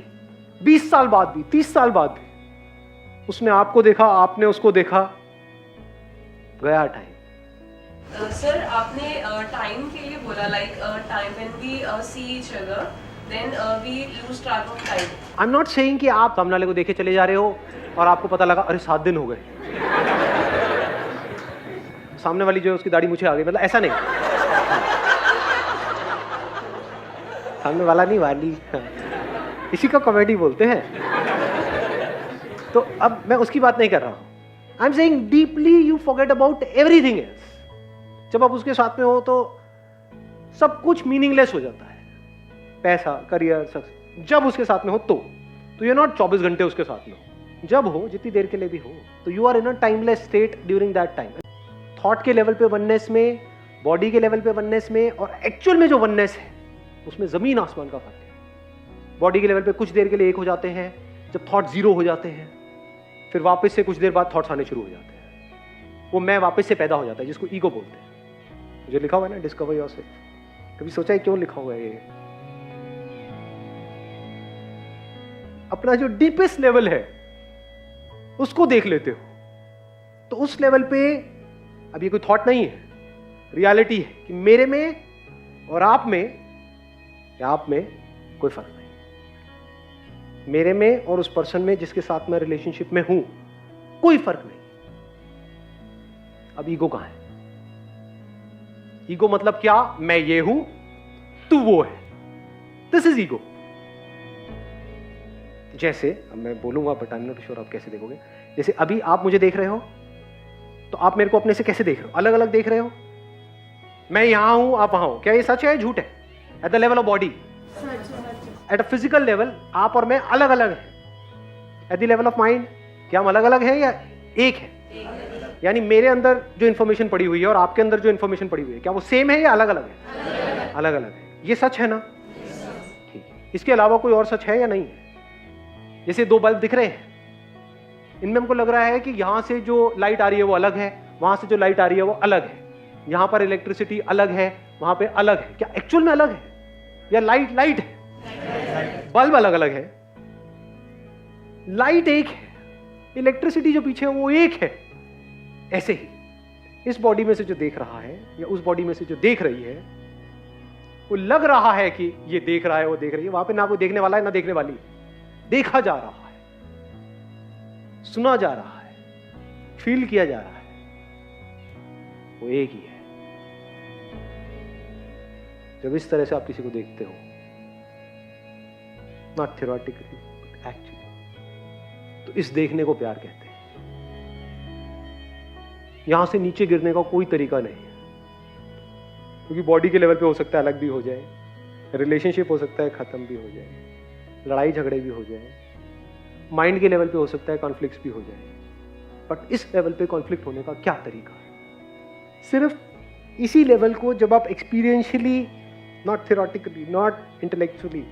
20 साल बाद भी, 30 साल बाद भी, उसने आपको देखा, आपने उसको देखा, गया टाइम। सर आपने टाइम के लिए बोला, like time when we see each other then we lose track of time. I am not saying कि आप सामने वाले को देखे चले जा रहे हो और आपको पता लगा अरे 7 दिन हो गए, सामने वाली जो है उसकी दाढ़ी मुझे आ गई, मतलब ऐसा नहीं। सामने वाला नहीं, वाली, इसी का कॉमेडी बोलते हैं। तो अब मैं उसकी बात नहीं कर रहा हूं। I am saying deeply you forget about everything else. जब आप उसके साथ में हो तो सब कुछ मीनिंगलेस हो जाता है, पैसा, करियर, सक्सेस। जब उसके साथ में हो तो यू आर नॉट 24 घंटे उसके साथ में हो, जब हो, जितनी देर के लिए भी हो, तो you are in a timeless state during that time. Thought के लेवल पे वननेस में, बॉडी के लेवल पे वननेस में, और एक्चुअल में जो वननेस है उसमें जमीन आसमान का फर्क है। बॉडी के लेवल पे कुछ देर के लिए एक हो जाते हैं, जब थॉट 0 हो जाते हैं, फिर वापस से कुछ देर बाद थॉट्स आने शुरू हो जाते हैं, वो मैं वापस से पैदा हो जाता है, जिसको ईगो बोलते हैं। मुझे लिखा हुआ है ना, डिस्कवर योरसेल्फ। कभी सोचा है क्यों लिखा हुआ है ये? अपना जो डीपेस्ट लेवल है उसको देख लेते हो, तो उस लेवल पे अब ये कोई थॉट नहीं है, रियलिटी है कि मेरे में और आप में, या आप में कोई फर्क नहीं, मेरे में और उस पर्सन में जिसके साथ मैं रिलेशनशिप में हूं कोई फर्क नहीं। अब ईगो कहां है? ईगो मतलब क्या? मैं ये हूं, तू वो है, दिस इज ईगो। जैसे अब मैं बोलूंगा, but I am not sure आप कैसे देखोगे। जैसे अभी आप मुझे देख रहे हो, तो आप मेरे को अपने से कैसे देख रहे हो? अलग अलग देख रहे हो। मैं यहां हूं, आप वहां हो, क्या ये सच है, झूठ है? At the level of body, at a physical level आप और मैं अलग अलग हैं। At the level of mind, क्या हम अलग अलग हैं या एक है? यानी मेरे अंदर जो इंफॉर्मेशन पड़ी हुई है और आपके अंदर जो इंफॉर्मेशन पड़ी हुई है, क्या वो सेम है या अलग अलग है? अलग अलग है। ये सच है ना? ठीक है। इसके अलावा कोई और सच है या नहीं है? जैसे 2 बल्ब दिख रहे हैं, इनमें हमको लग रहा है कि यहां से जो लाइट आ रही है वो अलग है, वहां से जो लाइट आ रही है वो अलग है, यहां पर इलेक्ट्रिसिटी अलग है, वहां पे अलग है। क्या एक्चुअल में अलग है या लाइट लाइट है? बल्ब अलग अलग है, लाइट एक है, इलेक्ट्रिसिटी जो पीछे है वो एक है। ऐसे ही इस बॉडी में से जो देख रहा है या उस बॉडी में से जो देख रही है, वो लग रहा है कि ये देख रहा है, वो देख रही है, वहां पे ना कोई देखने वाला है ना देखने वाली है। देखा जा रहा है, सुना जा रहा है, फील किया जा रहा है, वो एक ही है। जब इस तरह से आप किसी को देखते हो, नॉट थियोरेटिकली बट एक्चुअली, तो इस देखने को प्यार कहते हैं। यहां से नीचे गिरने का कोई तरीका नहीं है, क्योंकि बॉडी के लेवल पे हो सकता है अलग भी हो जाए, रिलेशनशिप हो सकता है खत्म भी हो जाए, लड़ाई झगड़े भी हो जाए, माइंड के लेवल पे हो सकता है कॉन्फ्लिक्ट्स भी हो जाए, बट इस लेवल पे कॉन्फ्लिक्ट होने का क्या तरीका है? सिर्फ इसी लेवल को जब आप experientially, not theoretically, not intellectually,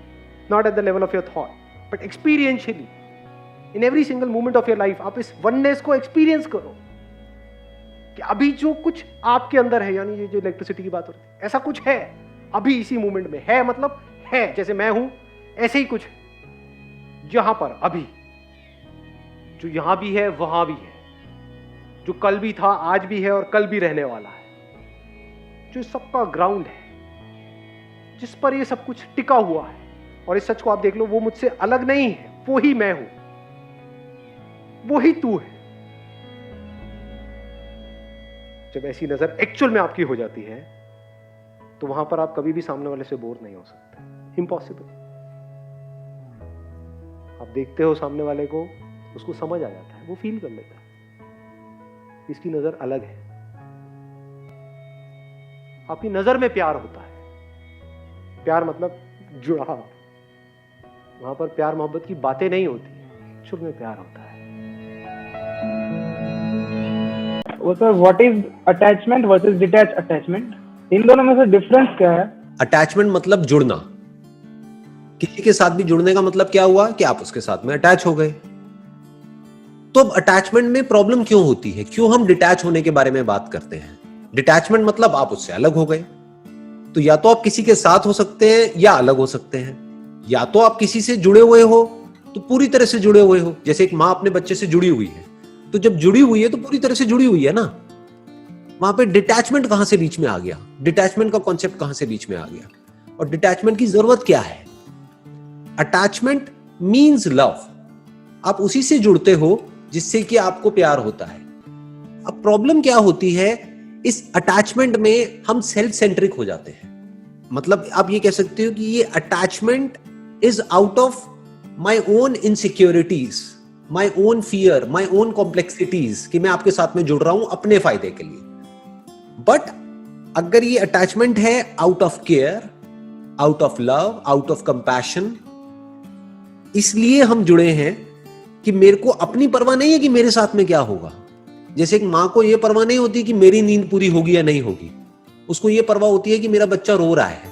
not at the level of your thought, but experientially in every single moment of your life, आप इस वननेस को एक्सपीरियंस करो कि अभी जो कुछ आपके अंदर है, यानी ये जो इलेक्ट्रिसिटी की बात हो रही है, ऐसा कुछ है अभी इसी मोमेंट में है, मतलब है, जैसे मैं हूं ऐसे ही कुछ यहां पर अभी, जो यहां भी है वहां भी है, जो कल भी था आज भी है और कल भी रहने वाला है, जो सबका ग्राउंड है, जिस पर ये सब कुछ टिका हुआ है, और इस सच को आप देख लो, वो मुझसे अलग नहीं है, वो ही मैं हूं, वो ही तू है। जब ऐसी नजर एक्चुअल में आपकी हो जाती है तो वहां पर आप कभी भी सामने वाले से बोर नहीं हो सकते, इम्पॉसिबल। आप देखते हो सामने वाले को, उसको समझ आ जाता है, वो फील कर लेता है, इसकी नजर अलग है। आपकी नजर में प्यार होता है, प्यार मतलब जुड़ाव। वहां पर प्यार मोहब्बत की बातें नहीं होती, एक्चुअल में प्यार होता है। वो sir, what is attachment versus detach attachment, इन दोनों में से डिफरेंस क्या है? अटैचमेंट मतलब जुड़ना। किसी के साथ भी जुड़ने का मतलब क्या हुआ कि आप उसके साथ में अटैच हो गए। तो अब अटैचमेंट में प्रॉब्लम क्यों होती है, क्यों हम डिटैच होने के बारे में बात करते हैं? डिटैचमेंट मतलब आप उससे अलग हो गए। तो या तो आप किसी के साथ हो सकते हैं या अलग हो सकते हैं, या तो आप किसी से जुड़े हुए हो तो पूरी तरह से जुड़े हुए हो। जैसे एक माँ अपने बच्चे से जुड़ी हुई है, तो जब जुड़ी हुई है तो पूरी तरह से जुड़ी हुई है ना। वहां पे डिटैचमेंट कहां से बीच में आ गया? डिटैचमेंट का कॉन्सेप्ट कहां से बीच में आ गया? और डिटैचमेंट की जरूरत क्या है? Attachment means love. आप उसी से जुड़ते हो जिससे कि आपको प्यार होता है। अब प्रॉब्लम क्या होती है, इस अटैचमेंट में हम सेल्फ सेंट्रिक हो जाते हैं। मतलब आप ये कह सकते हो कि ये attachment is out of my own insecurities, my own fear, my own complexities, कि मैं आपके साथ में जुड़ रहा हूं अपने फायदे के लिए। बट अगर ये अटैचमेंट है out of care, out of love, out of compassion, इसलिए हम जुड़े हैं कि मेरे को अपनी परवाह नहीं है कि मेरे साथ में क्या होगा। जैसे एक मां को यह परवाह नहीं होती कि मेरी नींद पूरी होगी या नहीं होगी, उसको यह परवाह होती है कि मेरा बच्चा रो रहा है,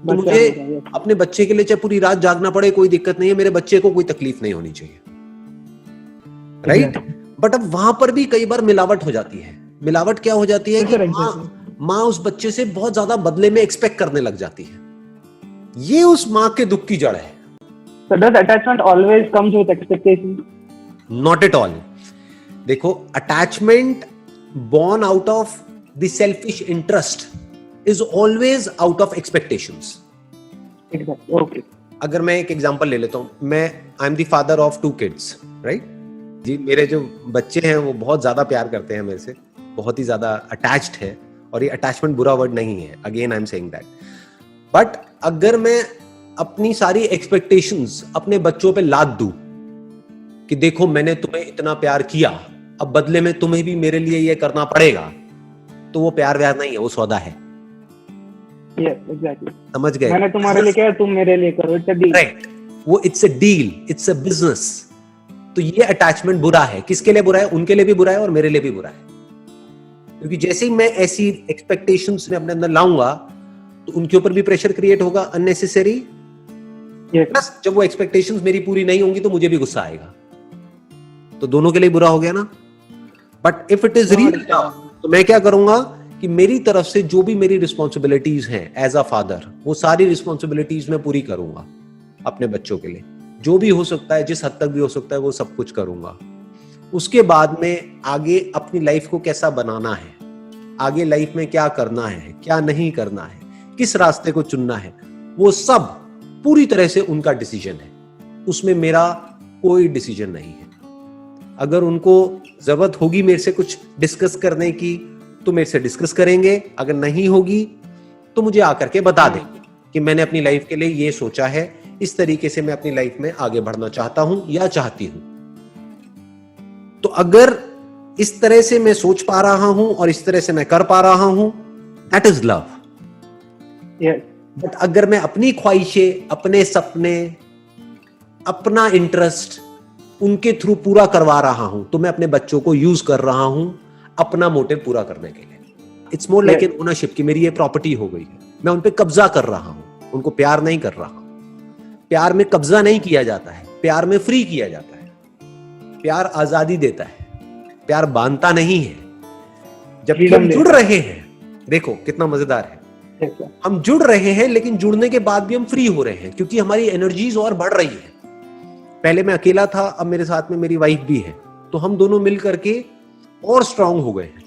तो मुझे अपने बच्चे के लिए चाहे पूरी रात जागना पड़े कोई दिक्कत नहीं है, मेरे बच्चे को कोई तकलीफ नहीं होनी चाहिए, राइट? बट अब वहां पर भी कई बार मिलावट हो जाती है। मिलावट क्या हो जाती है कि माँ उस बच्चे से बहुत ज्यादा बदले में एक्सपेक्ट करने लग जाती है। ये उस माँ के दुख की जड़ है। So does attachment always comes with expectation? Not at all. देखो, attachment born out of the selfish interest is always out of expectations. Exactly. Okay. अगर मैं एक एग्जांपल ले लेता हूँ, मैं I am the father of 2 kids, right जी। मेरे जो बच्चे हैं वो बहुत ज्यादा प्यार करते हैं मेरे से, बहुत ही ज्यादा अटैच्ड है। और ये अटैचमेंट बुरा वर्ड नहीं है, again I am saying that. But अगर मैं अपनी सारी एक्सपेक्टेशंस अपने बच्चों पे लाद दूं कि देखो मैंने तुम्हें इतना प्यार किया, अब बदले में तुम्हें भी मेरे लिए ये करना पड़ेगा, तो वो प्यार व्यार नहीं है, वो सौदा है। Yes, exactly. समझ गए? मैंने तुम्हारे लिए किया, तुम मेरे लिए करो, इट्स अ डील। करेक्ट, वो it's a deal, it's a business. तो ये अटैचमेंट बुरा है। किसके लिए बुरा है? उनके लिए भी बुरा है और मेरे लिए भी बुरा है। क्योंकि जैसे ही मैं ऐसी एक्सपेक्टेशंस में अपने अंदर लाऊंगा तो उनके ऊपर भी प्रेशर क्रिएट होगा अननेसेसरी। प्लस जब वो एक्सपेक्टेशंस मेरी पूरी नहीं होंगी तो मुझे भी गुस्सा आएगा, तो दोनों के लिए बुरा हो गया ना। But if it is real love, तो मैं क्या करूंगा कि मेरी तरफ से जो भी मेरी रिस्पॉन्सिबिलिटीज हैं एज अ फादर, वो सारी रिस्पॉन्सिबिलिटीज मैं पूरी करूंगा अपने बच्चों के लिए। जो भी हो सकता है, जिस हद तक भी हो सकता है, वो सब कुछ करूंगा। उसके बाद में आगे अपनी लाइफ को कैसा बनाना है, आगे लाइफ में क्या करना है, क्या नहीं करना है, किस रास्ते को चुनना है, वो सब पूरी तरह से उनका डिसीजन है। उसमें मेरा कोई डिसीजन नहीं है। अगर उनको जरूरत होगी मेरे से कुछ डिस्कस करने की तो मेरे से डिस्कस करेंगे, अगर नहीं होगी तो मुझे आकर के बता देंगे कि मैंने अपनी लाइफ के लिए ये सोचा है, इस तरीके से मैं अपनी लाइफ में आगे बढ़ना चाहता हूं या चाहती हूं। तो अगर इस तरह से मैं सोच पा रहा हूं और इस तरह से मैं कर पा रहा हूं, दैट इज लव। बट अगर मैं अपनी ख्वाहिशें, अपने सपने, अपना इंटरेस्ट उनके थ्रू पूरा करवा रहा हूं, तो मैं अपने बच्चों को यूज कर रहा हूं अपना मोटिव पूरा करने के लिए। It's more like an ownership, कि मेरी ये प्रॉपर्टी हो गई है, मैं उन पे कब्जा कर रहा हूं, उनको प्यार नहीं कर रहा हूं। प्यार में कब्जा नहीं किया जाता है, प्यार में फ्री किया जाता है। प्यार आजादी देता है, प्यार बांधता नहीं है। जब हम जुड़ रहे हैं, देखो कितना मजेदार है, हम जुड़ रहे हैं लेकिन जुड़ने के बाद भी हम फ्री हो रहे हैं, क्योंकि हमारी एनर्जीज और बढ़ रही है। पहले मैं अकेला था, अब मेरे साथ में मेरी वाइफ भी है, तो हम दोनों मिल करके और स्ट्रांग हो गए हैं।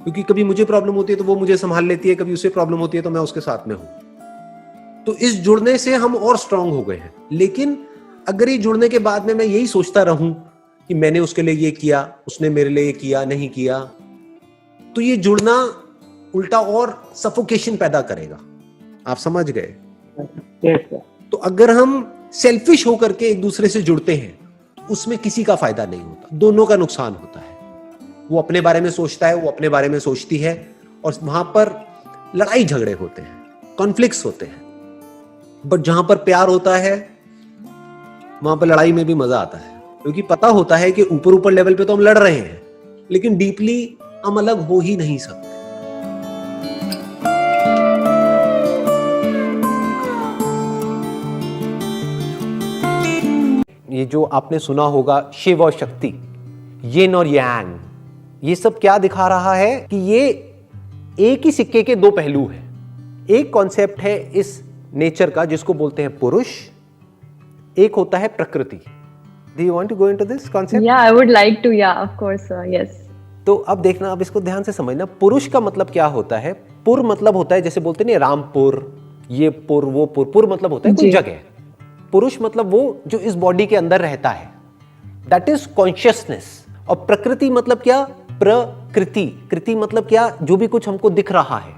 क्योंकि कभी मुझे प्रॉब्लम होती है तो वो मुझे संभाल लेती है, कभी उसे प्रॉब्लम होती है तो मैं उसके साथ में हूं। तो इस जुड़ने से हम और स्ट्रांग हो गए हैं। लेकिन अगर ये जुड़ने के बाद में मैं यही सोचता रहूं कि मैंने उसके लिए ये किया, उसने मेरे लिए ये किया, नहीं किया, तो ये जुड़ना उल्टा और सफोकेशन पैदा करेगा। आप समझ गए? Yes, sir. तो अगर हम सेल्फिश होकर के एक दूसरे से जुड़ते हैं तो उसमें किसी का फायदा नहीं होता, दोनों का नुकसान होता है। वो अपने बारे में सोचता है, वो अपने बारे में सोचती है, और वहां पर लड़ाई झगड़े होते हैं, कॉन्फ्लिक्ट्स होते हैं। बट जहां पर प्यार होता है वहां पर लड़ाई में भी मजा आता है, क्योंकि पता होता है कि ऊपर ऊपर लेवल पे तो हम लड़ रहे हैं, लेकिन डीपली हम अलग हो ही नहीं सकते। ये जो आपने सुना होगा शिव और शक्ति, यिन और यांग, ये सब क्या दिखा रहा है कि ये एक ही सिक्के के दो पहलू हैं। एक कॉन्सेप्ट है इस नेचर का जिसको बोलते हैं पुरुष, एक होता है प्रकृति। Do you want to go into this concept? Yeah, I would like to. Yeah, of course, sir. Yes. तो अब देखना, अब इसको ध्यान से समझना। पुरुष का मतलब क्या होता है? पुर मतलब होता है, जैसे बोलते नहीं रामपुर, ये पुर, वो पुर। पुर मतलब होता है कोई जगह। पुरुष मतलब वो जो इस बॉडी के अंदर रहता है, दैट इज कॉन्शियसनेस। और प्रकृति मतलब क्या? प्रकृति। कृति मतलब क्या? जो भी कुछ हमको दिख रहा है,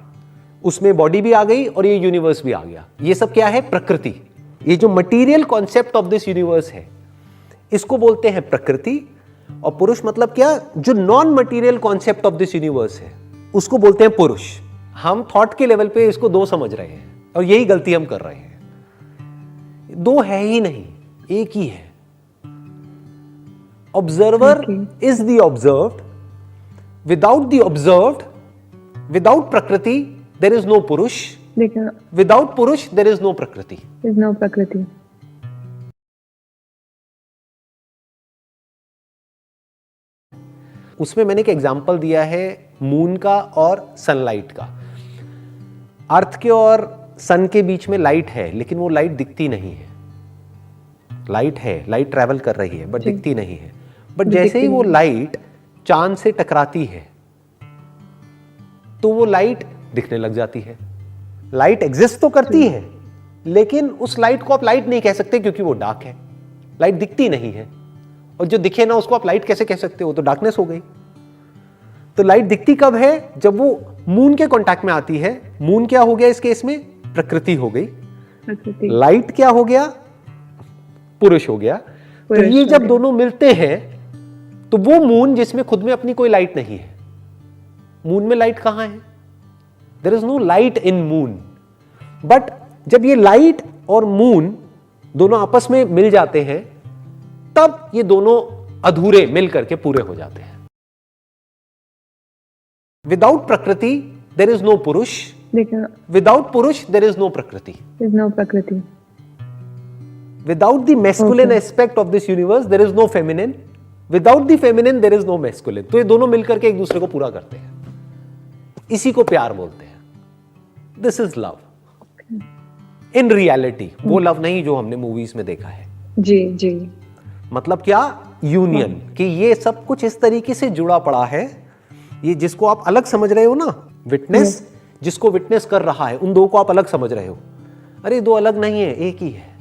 उसमें बॉडी भी आ गई और ये यूनिवर्स भी आ गया। ये सब क्या है? प्रकृति। ये जो material concept of this universe है, इसको बोलते हैं प्रकृति। और पुरुष मतलब क्या? जो non material concept of this universe है, उसको बोलते हैं पुरुष। हम थॉट के लेवल पे इसको दो समझ रहे हैं, और यही गलती हम कर रहे हैं। दो है ही नहीं, एक ही है। Observer is the observed, without the observed, without प्रकृति देयर इज नो पुरुष, देखिए, विदाउट पुरुष देयर इज नो प्रकृति। is no prakriti. उसमें मैंने एक एग्जांपल दिया है मून का और सनलाइट का। अर्थ के और सन के बीच में लाइट है, लेकिन वो लाइट दिखती नहीं है। लाइट है, लाइट ट्रैवल कर रही है, बट दिखती नहीं है। बट जैसे ही वो लाइट चांद से टकराती है तो वो लाइट दिखने लग जाती है। लाइट एग्जिस्ट तो करती है, लेकिन उस लाइट को आप लाइट नहीं कह सकते, क्योंकि वो डार्क है। लाइट दिखती नहीं है, और जो दिखे ना उसको आप लाइट कैसे कह सकते हो? तो डार्कनेस हो गई। तो लाइट दिखती कब है? जब वो मून के कांटेक्ट में आती है। मून क्या हो गया इस केस में? प्रकृति हो गई। Prakriti. लाइट क्या हो गया? पुरुष हो गया। तो पुरुष ये हो जब गया। दोनों मिलते हैं तो वो मून जिसमें खुद में अपनी कोई लाइट नहीं है। मून में लाइट कहां है? There is no light in moon. But जब ये लाइट और मून दोनों आपस में मिल जाते हैं, तब ये दोनों अधूरे मिल करके पूरे हो जाते हैं। विदाउट प्रकृति देयर इज नो पुरुष, देखिए, विदाउट पुरुष देयर इज नो प्रकृति। is no prakriti. Without the masculine aspect of this universe, there is no feminine. Without the feminine, there is no masculine. तो ये दोनों मिलकर के एक दूसरे को पूरा करते हैं। इसी को प्यार बोलते हैं। This is love. In reality, वो लव नहीं जो हमने मूवीज में देखा है। जी जी। मतलब क्या? यूनियन। कि ये सब कुछ इस तरीके से जुड़ा पड़ा है। ये जिसको आप अलग समझ रहे हो ना, विटनेस, जिसको विटनेस कर रहा है, उन दो को आप अलग समझ रहे हो। अरे दो अलग नहीं है, एक ही है।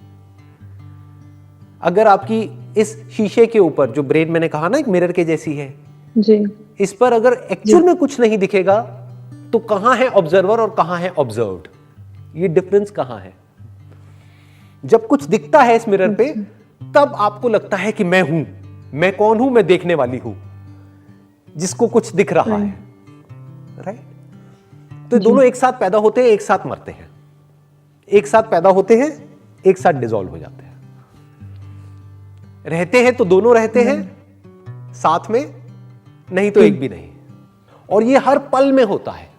अगर आपकी इस शीशे के ऊपर, जो ब्रेन मैंने कहा ना एक मिरर के जैसी है, जी। इस पर अगर एक्चुअल में कुछ नहीं दिखेगा तो कहां है ऑब्जर्वर और कहां है ऑब्जर्व्ड? ये डिफरेंस कहां है? जब कुछ दिखता है इस मिरर पे, तब आपको लगता है कि मैं हूं। मैं कौन हूं? मैं देखने वाली हूं, जिसको कुछ दिख रहा है। राइट? तो दोनों एक साथ पैदा होते हैं, एक साथ मरते हैं। एक साथ पैदा होते हैं, एक साथ डिसॉल्व हो जाते हैं। रहते हैं तो दोनों रहते हैं साथ में, नहीं तो एक भी नहीं। और ये हर पल में होता है।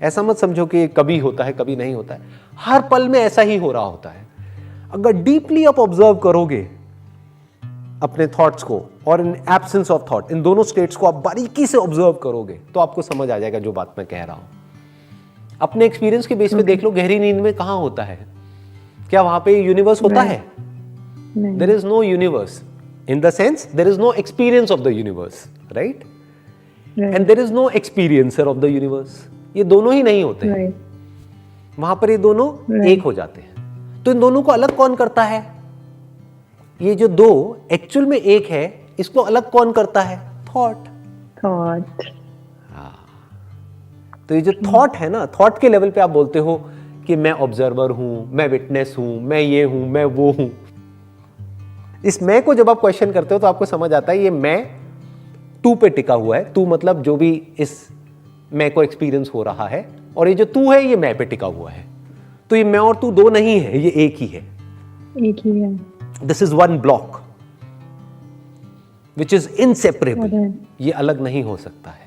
ऐसा मत समझो कि कभी होता है कभी नहीं होता है। हर पल में ऐसा ही हो रहा होता है। अगर डीपली आप ऑब्जर्व करोगे अपने थॉट्स को और इन एब्सेंस ऑफ थॉट, इन दोनों स्टेट्स को आप बारीकी से ऑब्जर्व करोगे, तो आपको समझ आ जाएगा जो बात मैं कह रहा हूं। अपने एक्सपीरियंस के बेस पे देख लो, गहरी नींद में कहां होता है? क्या वहां पे यूनिवर्स होता है? नहीं। There is no universe. In the sense, there is no experience of the universe, right? Right. And there is no experiencer of the universe. ये दोनों ही नहीं होते हैं। Right. वहां पर ये दोनों एक हो जाते हैं। तो इन दोनों को अलग कौन करता है? ये जो दो एक्चुअल में एक है, इसको अलग कौन करता है? थॉट। थॉट। तो ये जो थॉट है ना, थॉट के लेवल पे आप बोलते हो कि मैं ऑब्जर्वर हूं, मैं विटनेस हूं, मैं ये हूं, मैं वो हूं। इस मैं को जब आप क्वेश्चन करते हो तो आपको समझ आता है ये मैं तू पे टिका हुआ है। तू मतलब जो भी इस मैं को एक्सपीरियंस हो रहा है, और ये जो तू है ये मैं पे टिका हुआ है। तो ये मैं और तू दो नहीं है, ये एक ही है। एक ही है। This is one block which is inseparable. और है। ये अलग नहीं हो सकता है।